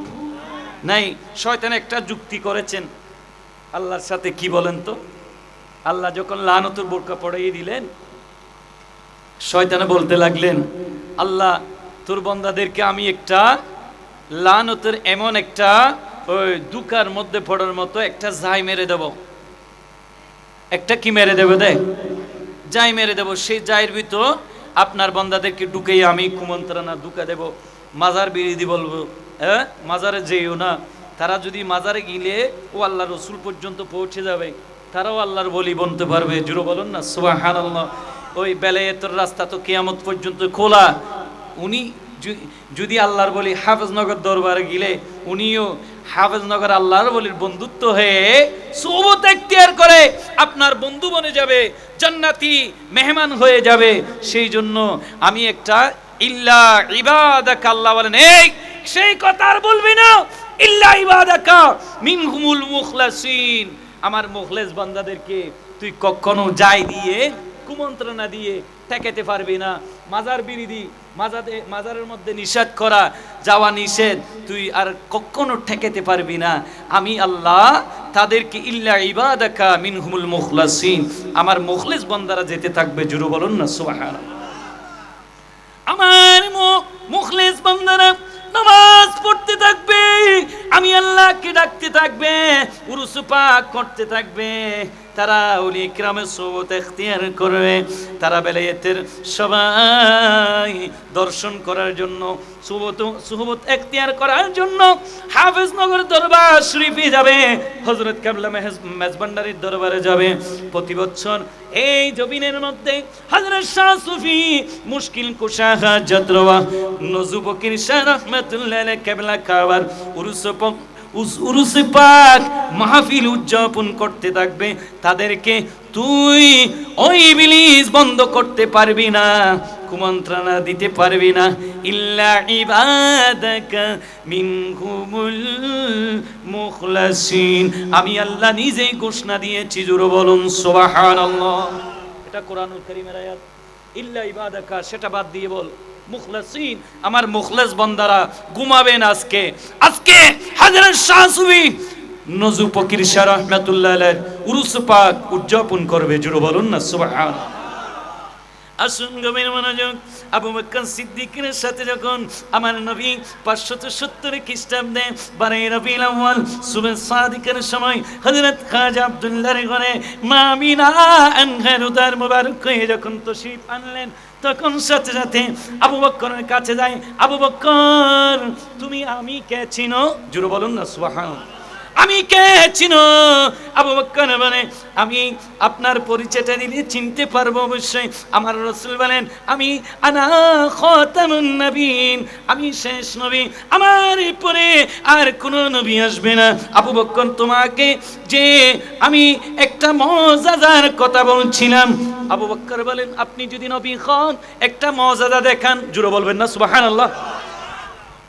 নাই। শয়তান একটা যুক্তি করেছেন আল্লাহর সাথে, কি বলেন তো? আল্লাহ যখন লানতের বোরকা পড়াইয়ে দিলেন, শয়তানে বলতে লাগলেন, আল্লাহ তোর বান্দাদেরকে আমি একটা লানতের এমন একটা ওই দুকার মধ্যে পড়ার মতো একটা জাই মেরে দেব। একটা কি মেরে দেবে? দেখ, জাই মেরে দেব। সেই জাইয়ের ভিতর আপনার বান্দাদেরকে ঢুকেই আমি কুমন্ত্রণা ঢুকা দেব। মাজার বিরোধী বলবো, হ্যাঁ মাজারে যেও না। তারা যদি মাজারে গিলে ও আল্লাহ রসুল পর্যন্ত পৌঁছে যাবে, তারাও আল্লাহর বলি বলতে পারবে। জুড়ে বলুন না সুবহানাল্লাহ। ওই বেলায়েতের রাস্তা তো কিয়ামত পর্যন্ত খোলা। উনি যদি আল্লাহর বলি হাফেজনগর দরবারে গিলে উনিও হাফেজনগর আল্লাহর বলির বন্ধুত্ব হয়ে সোহবত এখতিয়ার করে আপনার বন্ধু বনে যাবে, জান্নাতি মেহমান হয়ে যাবে। সেই জন্য আমি একটা ইল্লা ইবাদাকা, আল্লাহ বলেন এই সেই কথা আর বলবি না, ইল্লা ইবাদাকা মিনহুমুল মুখলাসিন, আমার মুখলেস বান্দাদেরকে তুই কখনো যাই দিয়ে কুমন্ত্রণা দিয়ে ঠেকাতে পারবি না। মাজার বিরোধী, মাজারের মধ্যে নিষেধ করা যাওয়া নিষেধ, তুই আর কখনো ঠেকাতে পারবি না। আমি আল্লাহ তাদেরকে ইল্লা ইবাদাকা মিনহুমুল মুখলাসিন, আমার মুখলেস বান্দারা যেতে থাকবে। জুরু বলুন না সুবহানাল্লাহ। আমার মুখলেস বান্দারা নামাজ পড়তে থাকবে, আমি আল্লাহকে ডাকতে থাকবে, উরুস পাক করতে থাকবে। তারা ওলি ইকরামের সোহবত এখতিয়ার করবে। তারা বেলায়েতের সবাই দর্শন করার জন্য, সোহবত এখতিয়ার করার জন্য হাফেজনগর দরবার শরীফে যাবে, হযরত কাবলা মেজবান্ডারির দরবারে যাবে। প্রতি বছর এই জমিনের মধ্যে হযরত শাহ সুফি মুশকিল কুশা হাজাত রওয়া নজু বকির শাহ রাহমাতুল্লাহ আলাইহি কাবলা কাবার উরুস পাক মাহফিল উদযাপন করতে থাকবে। তাদেরকে তুই ওই ইবলিস বন্ধ করতে পারবি না, কুমন্ত্রণা দিতে পারবি না। ইল্লা ইবাদাকা মিনহুমুল মুখলাসিন, আমি আল্লাহ নিজেই ঘোষণা দিয়েছি। জোরে বলুন সুবহানাল্লাহ। এটা কোরআনুল কারীমের আয়াত। ইল্লা ইবাদাকা সেটা বাদ দিয়ে বল মুখলাসিন, আমার মুখলেস বান্দারা ঘুমাবেন আজকে। আজকে হযরত শাহ সুফি নজু ফকির শাহ রাহমাতুল্লাহ আলাইহি উরুস পাক উদযাপন করবে। জোরে বলুন না সুবহানাল্লাহ। আসুন গভীর মনোযোগ, আবু বকর সিদ্দিকের সাথে যখন আমার নবী 570 খ্রিস্টাব্দে 12 রবিউল আউয়াল সুবহ সাদিকের সময় হযরত খাজা আব্দুল্লাহর ঘরে মা আমিনা আনহারুদার মুবারক হয়ে যখন তশরিফ আনলেন, তখন সাথে সাথে আবু বকরের কাছে যায়। আবু বকর, তুমি আমি কে চিনো? জোরে বলুন না সুবহানাল্লাহ। আমি কে চিনো? আবু বকর বলে, আমি আপনার পরিচয়টা দিলে চিনতে পারবো অবশ্যই। আমার রাসূল বলেন, আমি আনা খাতামুন নবীন, আমি শেষ নবী, আমার পরে আর কোনো নবী আসবে না। আবু বকর, তোমাকে যে আমি একটা মুআজিজার কথা বলছিলাম। আবু বকর বলেন, আপনি যদি নবী হন একটা মুআজিজা দেখান। জোরে বলবেন না সুবহানাল্লাহ।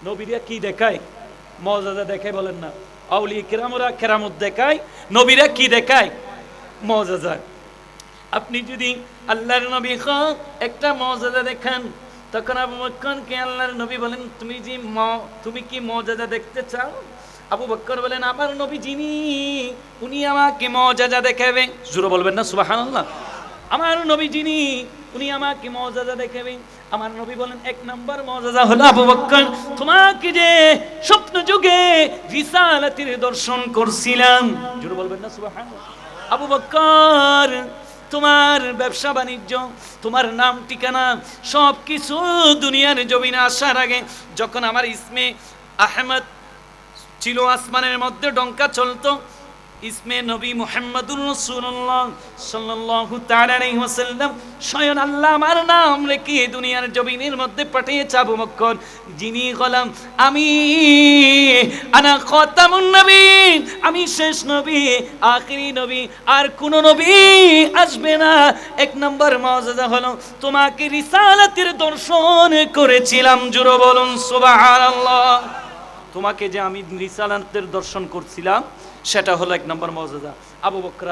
নবীরা কি দেখায়? মুআজিজা দেখায়, বলেন না। আউলিয়া কিরামরা কেরামত দেখায়, নবীরা কি দেখায়? মুআজিজা। আপনি যদি আল্লাহর নবী হন একটা মুআজিজা দেখান। তখন আবু বকরকে আল্লাহর নবী বলেন, তুমি কি মুআজিজা দেখতে চাও? আবু বকর বলেন, আমার নবী যিনি উনি আমাকে মুআজিজা দেখাবেন। জোরে বলবেন না সুবহানাল্লাহ। আমার নবী যিনি উনি আমাকে মুআজিজা দেখাবেন। আমার নবী বলেন, এক নাম্বার মুআজিজা হলো আবু বকর, তোমাকে যে স্বপ্ন যুগে রিসালাতের দর্শন করছিলাম। জোরে বলবেন না সুবহানাল্লাহ। আবু বকর, তোমার ব্যবসা বাণিজ্য, তোমার নাম ঠিকানা সব কিছু দুনিয়ার জমিনে আসার আগে যখন আমার ইসমে আহমদ ছিল, আসমানের মধ্যে ডঙ্কা চলতো, ইসমে নবী মুহাম্মদুর রাসূলুল্লাহ সাল্লাল্লাহু তাআলা আলাইহি ওয়াসাল্লাম স্বয়ং আল্লাহ আমার নাম রেখে দুনিয়ার জমিনের মধ্যে পাঠিয়েছে আবু বকর, যিনি হলাম আমি, আনা খাতামুন নবীন, আমি শেষ নবী, আখিরি নবী, আর কোন নবী আসবে না। এক নম্বর মুআজিজা হলো তোমাকে রিসালাতের দর্শন করেছিলাম, জোরে বলুন সুবহানাল্লাহ। তোমাকে যে আমি রিসালাতের দর্শন করছিলাম সেটা হলো এক নম্বর মুআজিজা। আবু বকর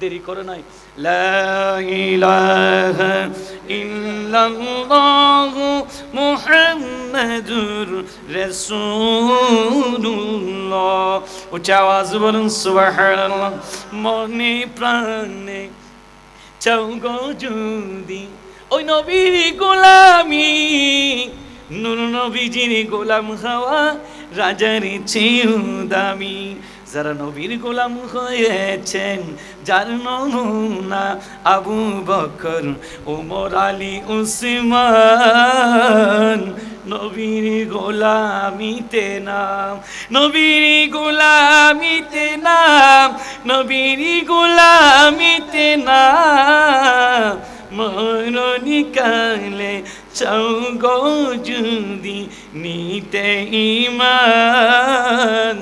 দেরি করে নাই, লা ইলাহা ইল্লাল্লাহু মুহাম্মাদুর রাসূলুল্লাহ, উচ্চ আওয়াজ বলুন সুবহানাল্লাহ। মনে প্রাণে চাও গো যদি ওই নবীর গোলামি, নূর নবীজির গোলাম হওয়া রাজার চেয়েও দামি। যারা নবীর গোলাম হয়েছেন, যার নমুনা আবু বকর, ওমর, আলী, উসমান, নবীর গোলামিতে নাম, নবীর গোলামিতে নাম, নবীর গোলামিতে নাম। মরণি কালে চাও গো যদি নিতে ঈমান,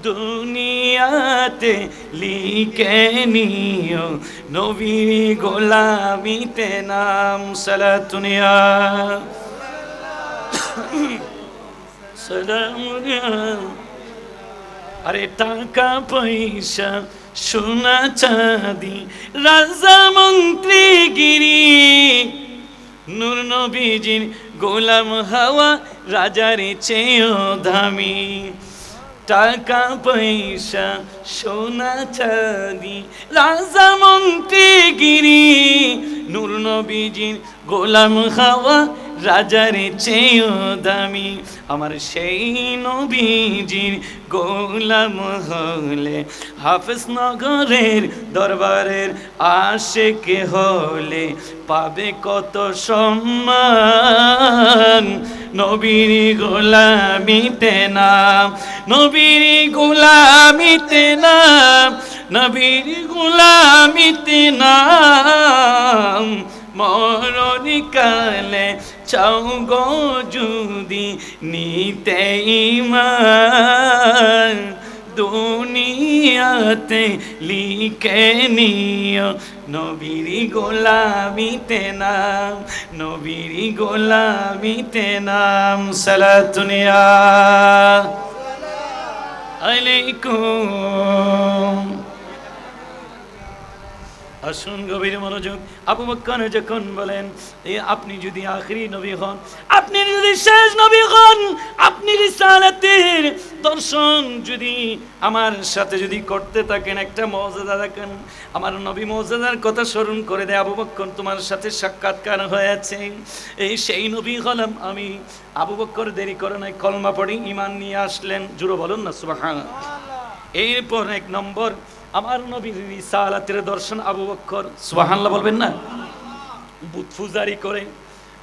দুনিয়াতে লিখে নিও নবীর গোলামিতে নাম। সালাতুনিয়া সালামুনিয়া। আরে টাকা পয়সা সোনা চাঁদি রাজা মন্ত্রী গিরি, নূর নবীজির গোলাম হওয়া রাজার চেয়েও দামি। টাকা পয়সা সোনা চাঁদি রাজা মন্ত্রী গিরি, নূর নবীজির গোলাম হওয়া রাজার চেয়েও দামি। আমার সেই নবীজির গোলাম হলে হাফেজ নগরের দরবারের আশিক হলে পাবে কত সম্মান। নবীর গোলামিতে নাম, নবীর গোলামিতে নাম, নবীর গোলামিতে নাম। মরণি কালে চাও গো যদি নিতে ঈমান, দুনিয়াতে লিখে নিও নবীর গোলামিতে নাম, নবীর গোলামিতে নাম। সালাতুনিয়া আলাইকুম। আসুন গভীর মনোযোগ। আবু বকর যখন বলেন আপনি যদি আখিরি নবী হন, আপনি যদি শেষ নবী হন, আপনি রিসালাতের দর্শন যদি আমার সাথে যদি করতে থাকেন, একটা মুআজিজা দেখেন, আমার নবী মুআজিজার কথা স্মরণ করে দেয়, আবু বকর তোমার সাথে সাক্ষাৎকার হয়েছে, এই সেই নবী হলাম আমি। আবু বকর দেরি করে নাই, কলমা পড়ে ঈমান নিয়ে আসলেন, জোরে বলুন না সুবহানাল্লাহ। এরপর এক নম্বর আমার নবীর রিসালাতের দর্শন আবু বকর, সুবহানাল্লাহ বলবেন না, বুত পূজারি করে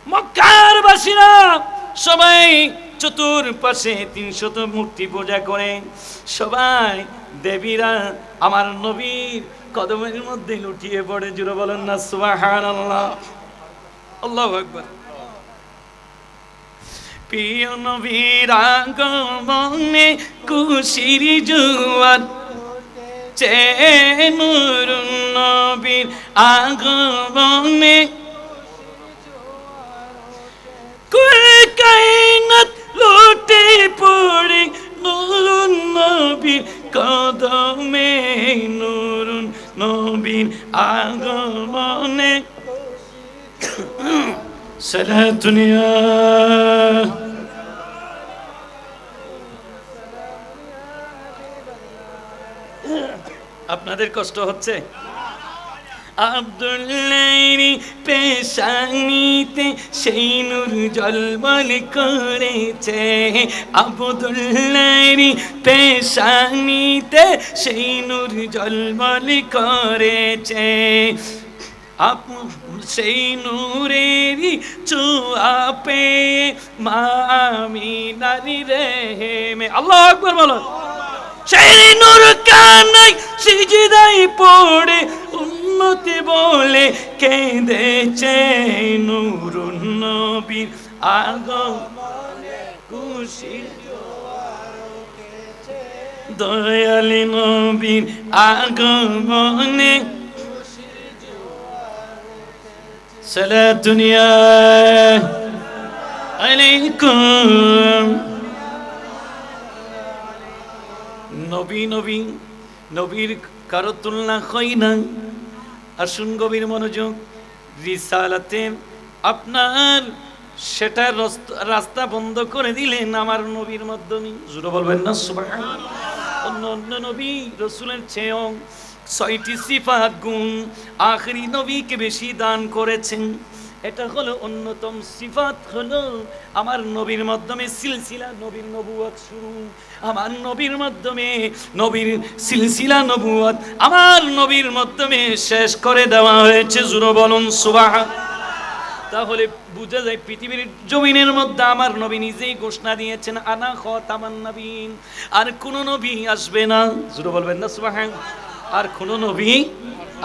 মক্কার বাসীরা সবাই চতুর্পাশে 300 মূর্তি পূজা করে, সবাই দেবীরা আমার নবীর কদমের মধ্যে লুটিয়ে পড়ে, জোরে বলেন না সুবহানাল্লাহ। আল্লাহু আকবার। প্রিয় নবীর আগমনে খুশির জোয়ার, নূর নবীর আগমনে কুল কায়নাত লুটে পড়ে নূর নবীর কদমে, নূর নবীর আগমনে। সালাতুনিয়া আপনাদের কষ্ট হচ্ছে? আব্দুল্লাহরি পেশানিতে সেই নূর ঝলমল করেছে, আব্দুল্লাহরি পেশানিতে সেই নূর ঝলমল করেছে, সেই নূরেরই ছোঁয়া পেয়ে মা আমিনার রেহেমে। আল্লাহু আকবার বলো। সেই নূর কানাই সিজদায় পড়ে উম্মতি বলে কেঁদেছে নূরুন নবীর আগমনে খুশি দয়ালি নবীর আগমনে সালাতুন ইয়া আলাইকুম। নবী নবী নবীর কারো তুলনা হয় না। আসুন গভীর মনোযোগ, রিসালাতে আপনার সেটা রাস্তা বন্ধ করে দিলেন আমার নবীর মাধ্যমে। জোরে বলবেন না সুবহানাল্লাহ। অন্য অন্য নবী রাসূলের চেয়েও 6টি সিফাত গুণ আখেরি নবীকে বেশি দান করেছেন। এটা হলো অন্যতম সিফাত, হলো আমার নবীর মাধ্যমে সিলসিলা নবীর নবুয়ত শুরু। আমার নবীর মাধ্যমে নবীর সিলসিলা নবুয়ত আমার নবীর মাধ্যমে শেষ করে দেওয়া হয়েছে। জোরে বলুন সুবহানাল্লাহ। তাহলে বুঝা যায় পৃথিবীর জমিনের মধ্যে আমার নবী নিজেই ঘোষণা দিয়েছেন আনা খাতামান নবীন, আর কোন নবী আসবে না। জোরে বলবেন না সুবহানাল্লাহ। আর কোন নবী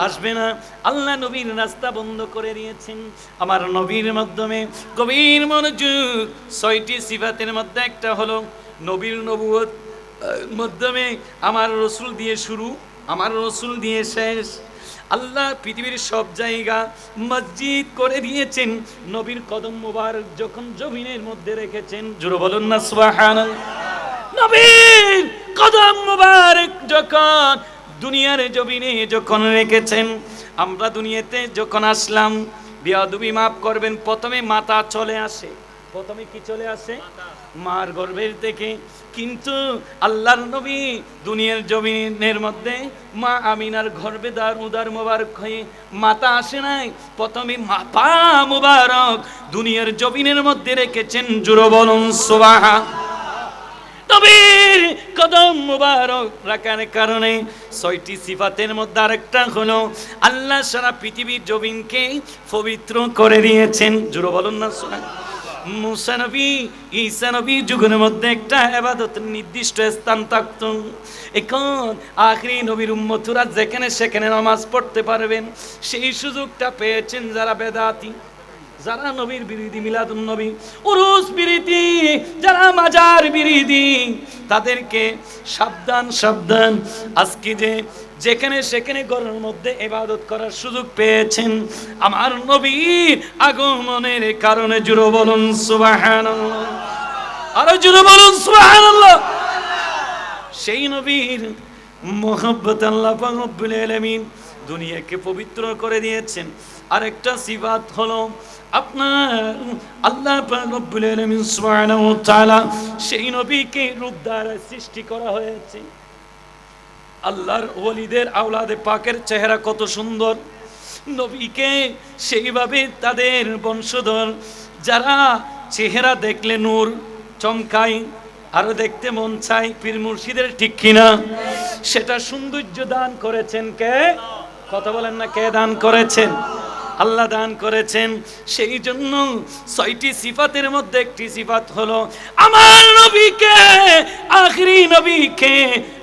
আসবে না। আল্লাহ নবীর রাস্তা বন্ধ করে দিয়েছেন আমার নবীর মাধ্যমে। গভীর মনোযোগ, 6টি সিফাতের মধ্যে একটা হলো নবীর নবুয়ত মাধ্যমে আমার রাসূল দিয়ে শুরু, আমার রাসূল দিয়ে শেষ। আল্লাহ পৃথিবীর সব জায়গা মসজিদ করে দিয়েছেন নবীর কদম মোবারক যখন জমিনের মধ্যে রেখেছেন। জোরে বলুন না সুবহানাল্লাহ। নবীর কদম মোবারক যখন দুনিয়ার জমিনে যখন রেখেছেন, আমরা দুনিয়াতে যখন আসলাম, বেয়াদবি মাফ করবেন, প্রথমে মাথা চলে আসে। প্রথমে কি চলে আসে? মার গর্ভের থেকে। কিন্তু আল্লাহর নবী দুনিয়ার জমিনের মধ্যে মা আমিনার গর্ভে উদার মোবারক হয়ে মাথা আসে নাই, প্রথমে পা মোবারক দুনিয়ার জমিনের মধ্যে রেখেছেন। জোরে বলুন সুবহানাল্লাহ। নবীর কদম মুবারক রাখার কারণে 6টি সিফাতের মধ্যে আরেকটা হলো আল্লাহ সারা পৃথিবীর জমিনকে পবিত্র করে দিয়েছেন। জোরে বলুন না সুবহানাল্লাহ। মুসা নবী, ঈসা নবী যুগের মধ্যে একটা ইবাদতের নির্দিষ্ট স্থান থাকতো। এখন আখেরি নবীর উম্মতরা যেখানে সেখানে নামাজ পড়তে পারবেন, সেই সুযোগটা পেয়েছেন যারা বেদাতি, যারা নবীর বিরোধী, মিলাদুন নবী উরুস বিরোধী, যারা মাজার বিরোধী, তাদেরকে সাবধান সাবধান। আজকে যে যেখানে সেখানে ঘরের মধ্যে ইবাদত করার সুযোগ পেয়েছেন আমার নবীর আগমনের কারণে। জোরে বলুন সুবহানাল্লাহ। আরো জোরে বলুন সুবহানাল্লাহ। সেই নবীর মুহাব্বত আল্লাহ পাক রব্বুল আলামিন দুনিয়াকে পবিত্র করে দিয়েছেন। আরেকটা সিফাত হলো আপনার আল্লাহ পাক রব্বুল আলামিন সুবহানাহু ওয়া তাআলা সেই নবীকে রূপ দ্বারা সৃষ্টি করা হয়েছে। আল্লাহর ওলিদের আওলাদে পাকের চেহারা কত সুন্দর, নবীকে সেইভাবে তাদের বংশধর যারা চেহারা দেখলে নূর চমকায়, আরো দেখতে মন চাই, পীর মুর্শিদের, ঠিক কিনা? সেটা সৌন্দর্য দান করেছেন কে? কথা বলেন না, কে দান করেছেন? আল্লাহ দান করেছেন। সেই জন্য 6টি সিফাতের মধ্যে একটি সিফাত হলো আমার নবীকে, আখেরি নবীকে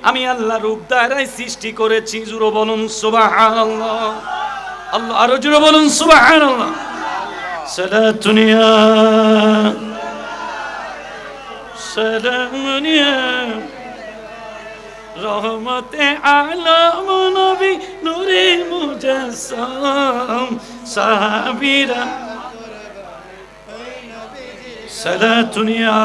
আমি আল্লাহ রূপ দ্বারাই সৃষ্টি করেছি। জোরে বলুন সুবহানাল্লাহ। আল্লাহ আরো জোরে বলুন সুবহানাল্লাহ। সালাতুন ইয়া সালামুন ইয়া রহমতে আলম নবী নূরে মুজাসসাম সাহাবীরা সালাতুন ইয়া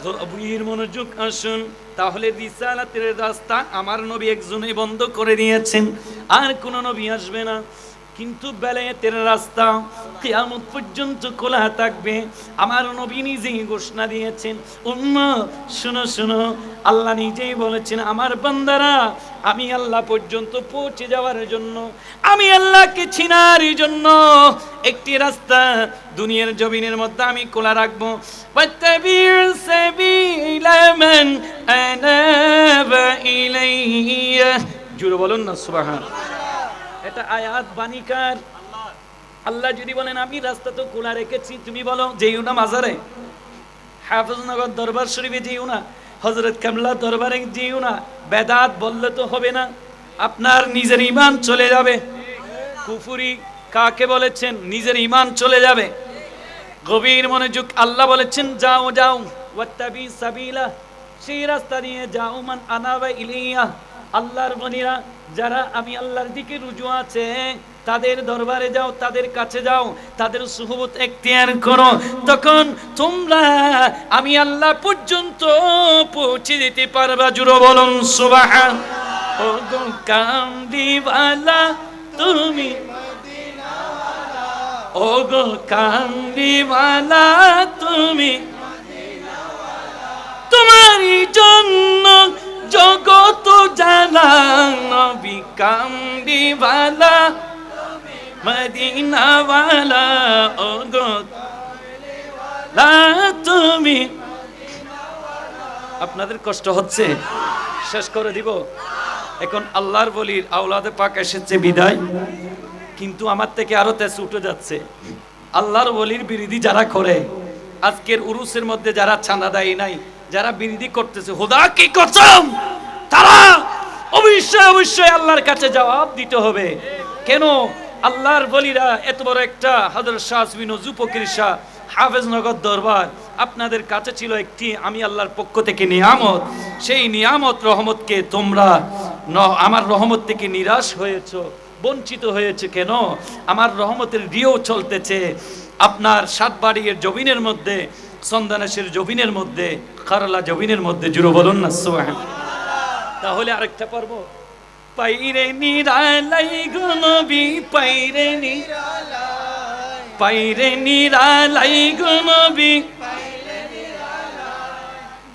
গভীর মনোযোগ। আসুন তাহলে রিসালাতের রাস্তা আমার নবী একজনই বন্ধ করে দিয়েছেন, আর কোন নবী আসবে না। কিন্তু বেলায়েতের রাস্তা কিয়ামত পর্যন্ত খোলা থাকবে। আমার নবী নিজেই ঘোষণা দিয়েছেন, উম্মত শুনো শুনো, আল্লাহ নিজেই বলেছেন আমার বান্দারা আমি আল্লাহ পর্যন্ত পৌঁছে যাওয়ার জন্য, আমি আল্লাহকে চিনার জন্য একটি রাস্তা দুনিয়ার জমিনের মধ্যে আমি খোলা রাখবো। ওয়াত্তাবি'উ সাবিলা মান আনাবা ইলাইয়া। জোরে বলুন না সুবহানাল্লাহ। এটা আয়াত বাণীকার আল্লাহ যদি বলেন আমি রাস্তা তো খোলা রেখেছি, তুমি বলো যেও না মাজারে, হাফেজনগর দরবার শরীফে যেও না, হযরত কামলা দরবারে যেও না, বেদাত বললে তো হবে না, আপনার নিজের ঈমান চলে যাবে। কুফরি কাকে বলেছেন? নিজের ঈমান চলে যাবে। গভীর মনোযোগ, আল্লাহ বলেছেন যাও যাও ওয়াত্তাবি সাবিলা, সেই রাস্তা দিয়ে যাও মান আনাবা ইলাইয়া, আল্লাহর বনিরা যারা আমি আল্লাহর দিকে রুজু আছে তাদের দরবারে যাও, তাদের কাছে যাও, তাদের সুহবত এখতিয়ার করো, তখন তোমরা আমি আল্লাহ পর্যন্ত পৌঁছে যেতে পারবা। জুড়ে বলুন সুবহান। ও গো কামলিওয়ালা তুমি, ও গো কামলিওয়ালা তুমি, তোমারই জন্য জগত জানা, নবী কামলিওয়ালা মদিনাওয়ালা, ও গো তুমি। আপনাদের কষ্ট হচ্ছে? শেষ করে দিব। এখন আল্লাহর বলির আওলাদে পাক এসেছে বিদায়, কিন্তু আমার থেকে আরো তেজ উঠে যাচ্ছে। আল্লাহর বলির বিরোধী যারা করে, আজকের উরুসের মধ্যে যারা চাঁদা দেয় নাই, যারা বিরোধী করতেছে, খোদা কি কসম, তারা অবশ্যই অবশ্যই আল্লাহর কাছে জবাব দিতে হবে। কেন? আল্লাহর বলিরা এত বড় একটা হযরত শাহ নজু ফকির শাহ হাফেজনগর দরবার আপনাদের কাছে ছিল একটি আমি আল্লাহর পক্ষ থেকে নিয়ামত। সেই নিয়ামত রহমতকে তোমরা আমার রহমত থেকে নিরাশ হয়েছো, বঞ্চিত হয়েছে। কেন? আমার রহমতের রিও চলতেছে আপনার সাতবাড়ির জবিনের মধ্যে, সন্দানেশের জবিনের মধ্যে, খারলা জবিনের মধ্যে। জুড়ে বলুন না সুবহান। তাহলে আরেকটা পর্ব, পাইরে নিরালাই গো নবী, পাইরে নিরালাই, পাইরে নিরালাই গো নবী,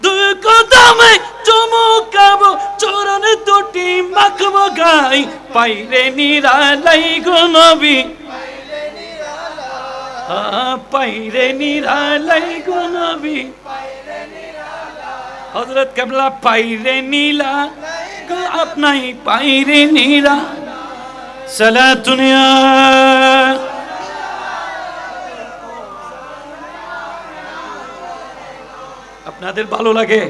দুই কদমে চমকাবো, চরণ দুটি মাখবো গাই, পাইরে নিরালাই গো নবী, পাইরে নিরালাই গো নবী, হযরত কাবলা পাইরে নীলা গো আপনাই, পাইরে নীরা সালাতুনিয়া। আপনাদের ভালো লাগে?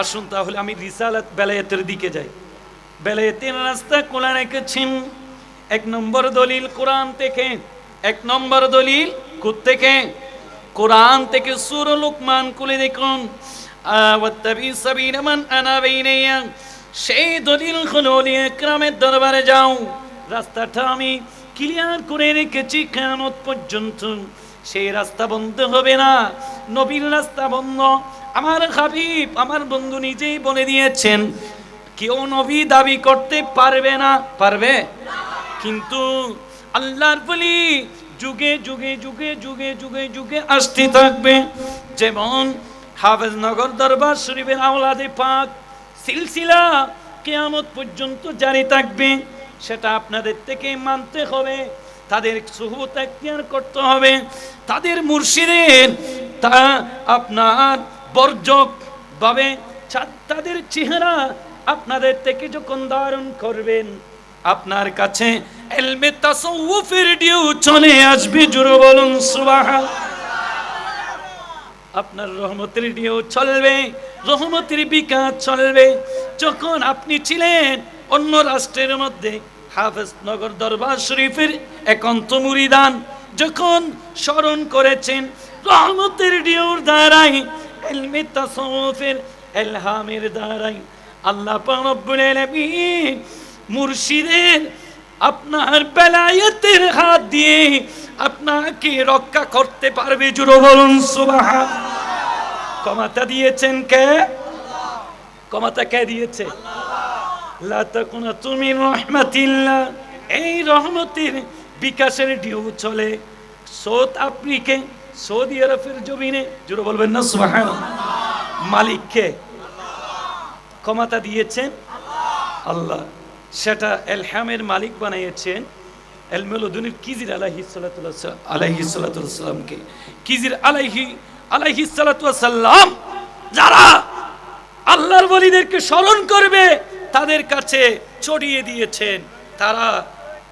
আসুন তাহলে আমি রিসালাত বেলায়েতের দিকে যাই। বেলায়েতের রাস্তা খোলা রেখেছেন। এক নম্বর দলিল কোরআন থেকে, এক নম্বর দলিল কোত্থেকে? কোরআন থেকে। সূরা লুকমান খুলে দেখুন, ওয়াত্তাবি সাবিলা মান আনাবা ইলাইয়া, সেই দলিল হলো ওলিয়ে ইকরামের দরবারে যাও। রাস্তাটা আমি ক্লিয়ার করে রেখেছি কিয়ামত পর্যন্ত, সেই রাস্তা বন্ধ হবে না। নবীর রাস্তা বন্ধ, আমার হাবিব আমার বন্ধু নিজেই বলে দিয়েছেন, কেউ নবী দাবি করতে পারবে না। পারবে? কিন্তু আল্লাহর বলি যুগে যুগে যুগে যুগে যুগে যুগে আসতে থাকবে। যেমন হাফেজনগর দরবার শরীফের আওলাদে পাক সিলসিলা কিয়ামত পর্যন্ত জারি থাকবে। সেটা আপনাদের থেকে মানতে হবে, তাদের সুহবত এখতিয়ার করতে হবে, তাদের মুর্শিদের তা আপনার বর্জক ভাবে তাদের চেহারা আপনাদের থেকে যখন ধারণ করবেন, আপনার কাছে ইলমে তাসাউফের ডিউ চলে আসবে। জোরে বলুন সুবহান। আপনার রহমতের ডিউ চলবে, রহমতের বিকাশ চলবে। যখন আপনি ছিলেন অন্য রাষ্ট্রের মধ্যে, হাফেজনগর দরবার শরীফের একান্ত মুরিদান যখন স্মরণ করেছেন রহমতের ডিউর দ্বারাই, ইলমে তাসাউফের ইলহামের দ্বারাই, আল্লাহ পাক রব্বুল আলামিন মুর্শিদের আপনার বেলায়েতের হাত দিয়ে আপনাকে রক্ষা করতে পারবে। জোরে বলুন সুবহান। ক্ষমতা দিয়েছেন কে? ক্ষমতা কে দিয়েছে? লা তাকুনাতু মিন রাহমাতিল্লাহ। এই রহমতের বিকাশের ডিউ চলে সাউথ আফ্রিকা, সৌদি আরবের জমিনে। জোরে বলবেন না সুবহান। মালিককে ক্ষমতা দিয়েছেন আল্লাহ, সেটা এলহামের মালিক বানিয়েছেন এলমেলুদ্দিনের কিজির আলাইহিস সালামকে। কিজির আলাইহিস সালাম যারা আল্লাহর ওলিদেরকে স্মরণ করবে তাদের কাছে ছড়িয়ে দিয়েছেন। তারা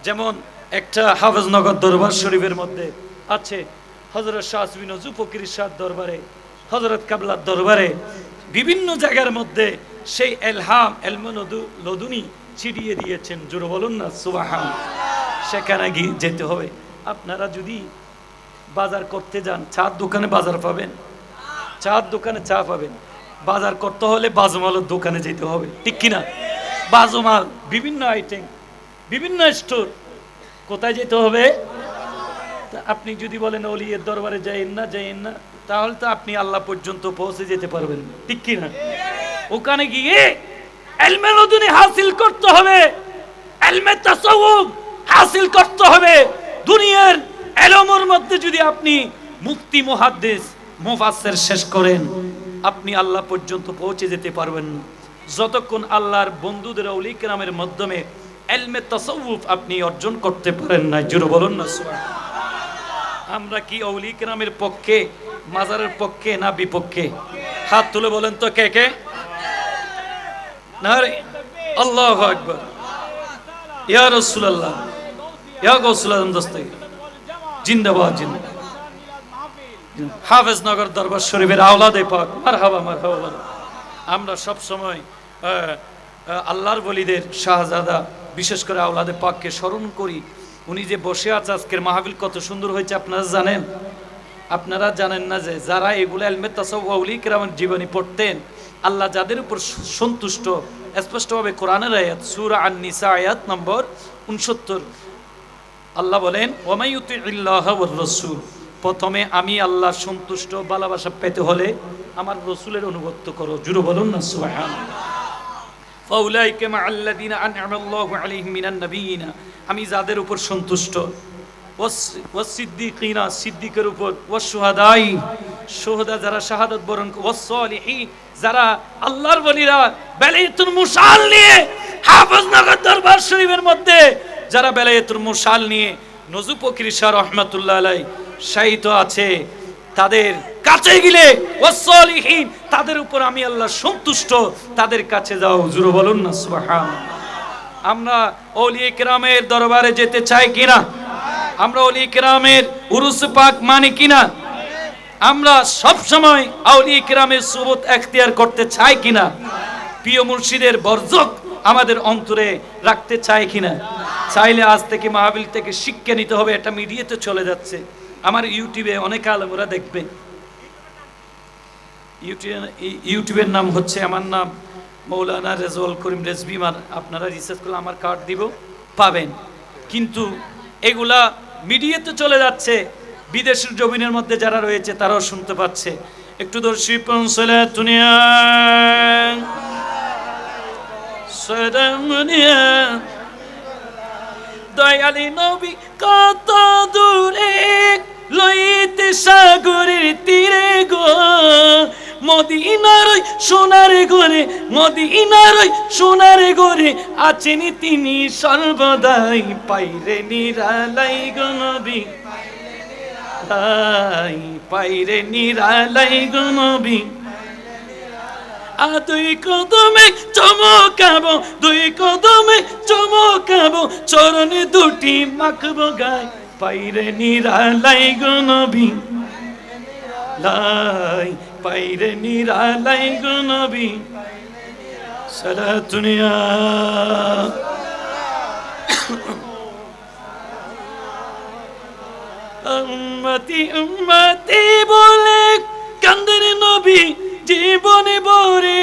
যেমন একটা হাফেজনগর দরবার শরীফের মধ্যে আছে হযরত শাহ আসবি নজু ফকির শাহ দরবারে, হযরত কাবলার দরবারে, বিভিন্ন জায়গার মধ্যে সেই এলহাম এলমে লদুনি ছিটিয়ে দিয়েছেন। জোরে বলুন না সুবহানাল্লাহ। সেখানে গিয়ে যেতে হবে। আপনারা যদি বাজার করতে যান, চার দোকানে বাজার পাবেন, চার দোকানে চা পাবেন। বাজার করতে হলে বাজমালের দোকানে যেতে হবে, ঠিক কিনা? বাজমাল বিভিন্ন আইটেম, বিভিন্ন স্টোর, কোথায় যেতে হবে? আপনি যদি বলেন ওলিয়ের দরবারে যাইেন না, তাহলে তো আপনি আল্লাহ পর্যন্ত পৌঁছে যেতে পারবেন, ঠিক কিনা? ওখানে গিয়ে ইলমে লদুনি হাসিল করতে হবে, ইলমে তাসাউফ হাসিল করতে হবে। দুনিয়ার ইলমের মধ্যে যদি আপনি মুফতি, মুহাদ্দিস, মুফাসসির শেষ করেন, আপনি আল্লাহ পর্যন্ত পৌঁছে যেতে পারবেন না যতক্ষণ আল্লাহর বন্ধুদের আউলিয়া কেরামের মাধ্যমে ইলমে তাসাউফ আপনি অর্জন করতে পারেন না। জোরে বলুন না সুবহানাল্লাহ। আমরা কি আউলিয়া কেরামের পক্ষে, মাজারের পক্ষে না বিপক্ষে? হাত তুলে বলেন তো কে কে? নারে আল্লাহু আকবার, ইয়া রাসূলুল্লাহ, ইয়া গাউসুল আজম দস্তগীর জিন্দাবাদ, জিন্দাবাদ। হাফেজনগর দরবার শরীফের আওলাদে পাক, মারহাবা মারহাবা। আমরা সব সময় আল্লাহর ওলিদের শাহজাদা, বিশেষ করে আওলাদে পাককে স্মরণ করি। উনি যে বসে আছে, আজকের মাহফিল কত সুন্দর হয়েছে আপনারা জানেন? আপনারা জানেন না যে যারা এগুলো ইলমে তাসাউফ আউলিয়া কেরামের জীবনী পড়তেন, আল্লাহ যাদের উপর সন্তুষ্ট, স্পষ্টভাবে কোরআনের আয়াত সূরা আন-নিসা আয়াত নম্বর 69, আল্লাহ বলেন ওয়া ইউতিইল্লাহ ওয়ার রাসূল, প্রথমে আমি আল্লাহ সন্তুষ্ট ভালোবাসা পেতে হলে আমার রাসূলের অনুগত করো। জোরে বলুন না সুবহানাল্লাহ। ফাউলাইকা মাআল্লাযিনা আন'আমাল্লাহু আলাইহিম মিনান নাবিয়িনা, আমি যাদের উপর সন্তুষ্ট, ওয়াস-সিদ্দিকিনা, সিদ্দিকের উপর, ওয়াস-শুহাদাই, শুহাদা যারা শাহাদাত বরণ, ওয়াস-সালিহিন যারা আল্লাহর ওলিরা বেলায়েতুল মুশাল নিয়ে হাফেজনগর দরবার শরীফের মধ্যে যারা বেলায়েতুল মুশাল নিয়ে নজু ফকির শাহ রাহমাতুল্লাহ আলাইহি শাহিদ আছে, তাদের কাছে গেলে ওয়াস-সালিহিন তাদের উপর আমি আল্লাহ সন্তুষ্ট, তাদের কাছে যাও। জোরে বলুন না সুবহানাল্লাহ। আমরা আউলিয়া কেরামের দরবারে যেতে চাই কিনা? আমরা আউলিয়া কেরামের উরুস পাক মানি কিনা? আমরা সব সময় আউলিয়া কেরামের সুবত এখতিয়ার করতে চাই কিনা? প্রিয় মুর্শিদের বরজক আমাদের অন্তরে রাখতে চাই কিনা? চাইলে আজ থেকে মাহফিল থেকে শিক্ষা নিতে হবে। এটা মিডিয়াতে চলে যাচ্ছে, আমার ইউটিউবে অনেক আলেমরা দেখবে। ইউটিউবের নাম হচ্ছে, আমার নাম মৌলানা রেজাউল করিম রেজভী। আপনারা রিসার্চ করলে আমার কার্ড দিব, পাবেন। কিন্তু এগুলা মিডিয়াতে চলে যাচ্ছে, বিদেশের জমিনের মধ্যে যারা রয়েছে তারাও শুনতে পাচ্ছে। একটু দর্শী পৌঁছলে দুনিয়া দয়ালি নবী কত দূরে লইতে সাগরের তীরে গো, মদিনার সোনার ঘরে, মদিনার সোনার ঘরে আছেন তিনি সর্বদাই। পাইরে নিরালাই গো নবী, পাইরে নিরালাই গো নবী। দুই কদমে চমকাবো, দুই কদমে চমকাবো, চরণে দুটি মাখবো গায়। পাইরে নিরালাই গো নবী, লাই পাইরে নিরালাই গো নবী। সারা দুনিয়া উম্মতি উম্মতি বলে কান্দেন নবী জীবনে ভরে,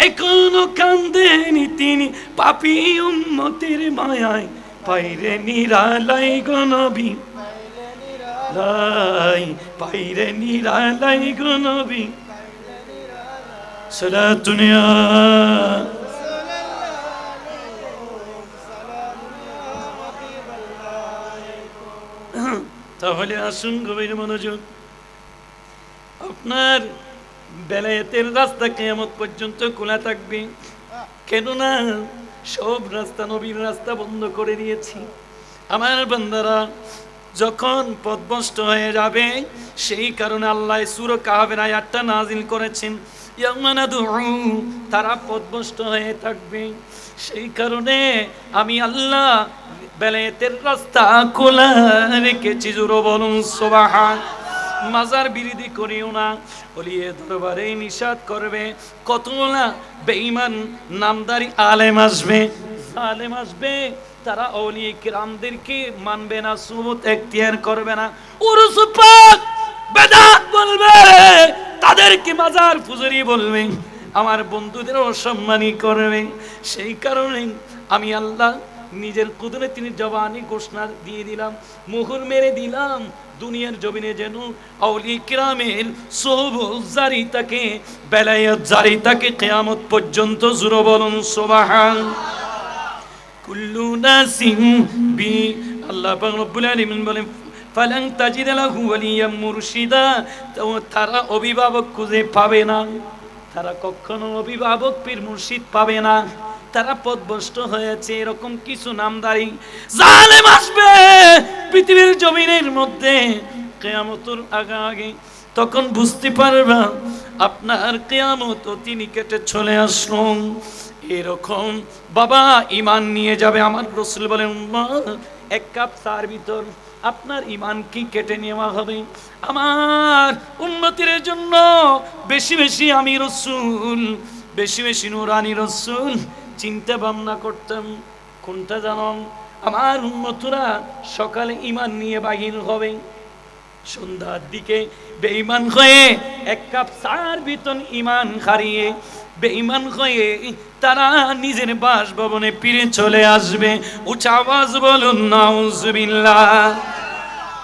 এখনো কান্দেনি তিনি পাপী উম্মতের মায়ায়। পাইরে নিরালাই গো নবী, লাই পাইরে নিরালাই গো নবী। সারা দুনিয়া তাহলে আসুন গভীর মনোযোগ। আপনার বেলায়েতের রাস্তা কিয়ামত পর্যন্ত খোলা থাকবে, কেননা সব রাস্তা নবীর রাস্তা বন্ধ করে দিয়েছি। আমার বান্দারা যখন পথভ্রষ্ট হয়ে যাবে, সেই কারণে আল্লাহ সূরা কাহফের আয়াতটা নাজিল করেছেন, ইয়াওমা নাদউ, তারা পথভ্রষ্ট হয়ে থাকবে। সেই কারণে আমি আল্লাহ বেলায়েতের রাস্তা খোলা রেখেছি। জোরে বলুন সুবহান। মাজার বিরোধী করিও না, ওলিয়ে দরবারে নিষাদ করবে। কতগুলা বেঈমান নামদারি আলেম আসবে, আলেম আসবে, তারা ওলিয়ে কিরামদেরকে মানবে না, সুবুত এখতিয়ার করবে না, উরুস পাক বেদাত বলবে, তাদেরকে মাজার ফুজুরি বলবে, আমার বন্ধুদের অসম্মানী করবে। সেই কারণে আমি আল্লাহ নিজের কুদরতে তিনি জবানি ঘোষণা দিয়ে দিলাম, মুহুর মেরে দিলাম, দুনিয়ার জমিনে যেন আউলিয়া কিরামের সোহবত জারি থাকে, বেলায়েত জারি থাকে কিয়ামত পর্যন্ত। জোরে বলুন সুবহান। কুল্লু নাসিম বি, আল্লাহ পাক রব্বুল আলামিন বলেন ফালান তাজিদ লাহু ওয়ালিয়াম মুরশিদা, তারা অভিভাবক খুঁজে পাবে না, তারা কখনো অভিভাবক পীর মুর্শিদ পাবে না, তারা পথভ্রষ্ট হয়েছে। এরকম কিছু নামদারি জালেম আসবে পৃথিবীর জমিনের মধ্যে কিয়ামতের আগে, তখন বুঝতে পারবা আপনার কিয়ামত অতি নিকটে চলে আসলো। এরকম বাবা ঈমান নিয়ে যাবে। আমার রাসূল বলেন উম্মত, এক কাপ চার ভিতর আপনার ঈমান কি কেটে নেওয়া হবে। আমার উম্মতের জন্য বেশি বেশি আমি রাসূল, বেশি বেশি নূরানি রাসূল চিন্তা ভাবনা করতাম। কোনটা জানো? আমার উম্মতরা সকালে ঈমান নিয়ে বাহির হবে, সন্ধ্যার দিকে বেঈমান হয়ে এক কাপ চার ভিতর ঈমান হারিয়ে বেঈমান হয়ে তারা নিজের বাসভবনে ফিরে চলে আসবে। উচ্চ আওয়াজ বলুন নাউজুবিল্লাহ।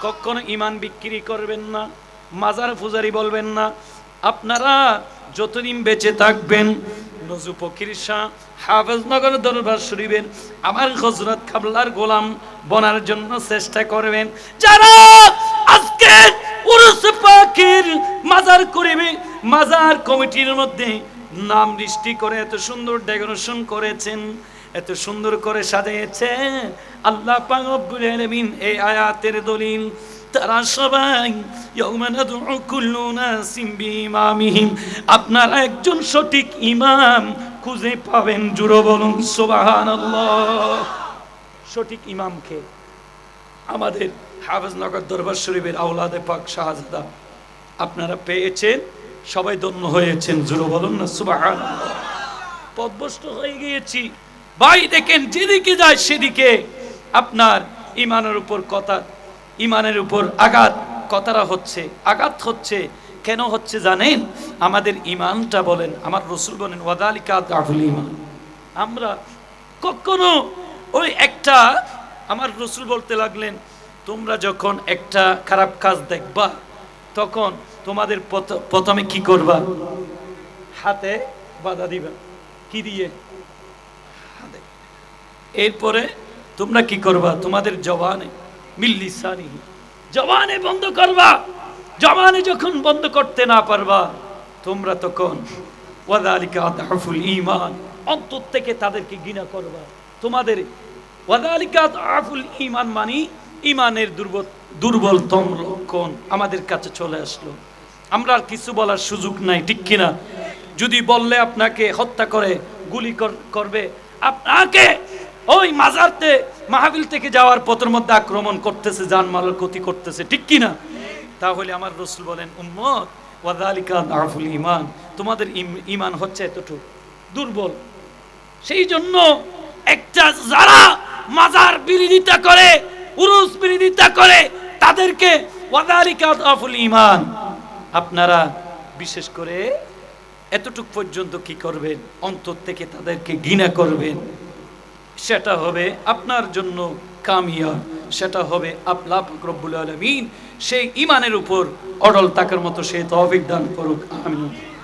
কখনো ঈমান বিক্রি করবেন না, মাজার পূজারি বলবেন না। আপনারা যতদিন বেঁচে থাকবেন নজু ফকির শাহ হাফেজনগর দরবার শরীফের আমার হযরত কাবলার গোলাম বনার জন্য চেষ্টা করবেন। যারা আজকে উরুস পাকের মাজার করবে, মাজার কমিটির মধ্যে নাম দৃষ্টি করে এত সুন্দর ডেকোরেশন করেছেন, এত সুন্দর করে সাজিয়েছে, আল্লাহ পাক রব্বুল আলামিন এই আয়াতের দলিল, তারা সবাই ইয়াউমা নাদউ কুল্লু নাসিম বিইমামিহিম, আপনারা একজন সঠিক ইমাম খুঁজে পাবেন। জোরে বলুন সুবহানাল্লাহ। সঠিক ইমামকে আমাদের হাফেজনগর দরবার শরীফের আওলাদে পাক শাহজাদা আপনারা পেয়েছেন, সবাই ধন্য হয়েছেন। জোরে বলুন না সুবহানাল্লাহ। পথভ্রষ্ট হয়ে গিয়েছি ভাই, দেখেন যেদিকে যায় সেদিকে আপনার ইমানের উপর কথা, ইমানের উপর আঘাত কথারা হচ্ছে, আঘাত হচ্ছে। কেন হচ্ছে জানেন? আমাদের ইমানটা বলেন, আমার রাসূল বলেন ওয়াদালিকা দাফুল ইমান। আমরা কখনো ওই একটা, আমার রাসূল বলতে লাগলেন তোমরা যখন একটা খারাপ কাজ দেখবা তখন তোমাদের প্রথমে কি করবা? হাতে বাধা দিবা। কি দিয়ে? হাতে। এরপরে তোমরা কি করবা? তোমাদের জবানে মিল্লিসানি, জবানে বন্ধ করবা। জবানে যখন বন্ধ করতে না পারবা তোমরা তখন ওয়াদালিকা আদআফুল ঈমান, অন্তর থেকে তাদেরকে ঘৃণা করবা। তোমাদের ওয়াদালিকা আদআফুল ঈমান মানে ঈমানের দুর্বলতম লক্ষণ আমাদের কাছে চলে আসলো। আমরা আর কিছু বলার সুযোগ নাই, ঠিক কিনা? যদি বললে আপনাকে হত্যা করে গুলি করবে, আপনাকে ওই মাজারতে মাহফিল থেকে যাওয়ার পথের মধ্যে আক্রমণ করতেছে, জানমালের ক্ষতি করতেছে, ঠিক কিনা? তাহলে আমার রাসূল বলেন উম্মত ওয়াদালিকা আদআফুল ঈমান, তোমাদের ঈমান হচ্ছে এতটুকু দুর্বল। সেই জন্য একটা যারা মাজার বিরোধিতা করে, উরুস বিরোধিতা করে, তাদেরকে ওয়াদালিকা আদআফুল ঈমান, আপনারা বিশেষ করে এতটুক পর্যন্ত কি করবেন? অন্তর থেকে তাদেরকে ঘৃণা করবেন। সেটা হবে আপনার জন্য কামিয়াব, সেটা হবে আল্লাহ পাক রব্বুল আলামিন সেই ঈমানের উপর অটল থাকার মতো সে তৌফিক দান করুক। আমিন।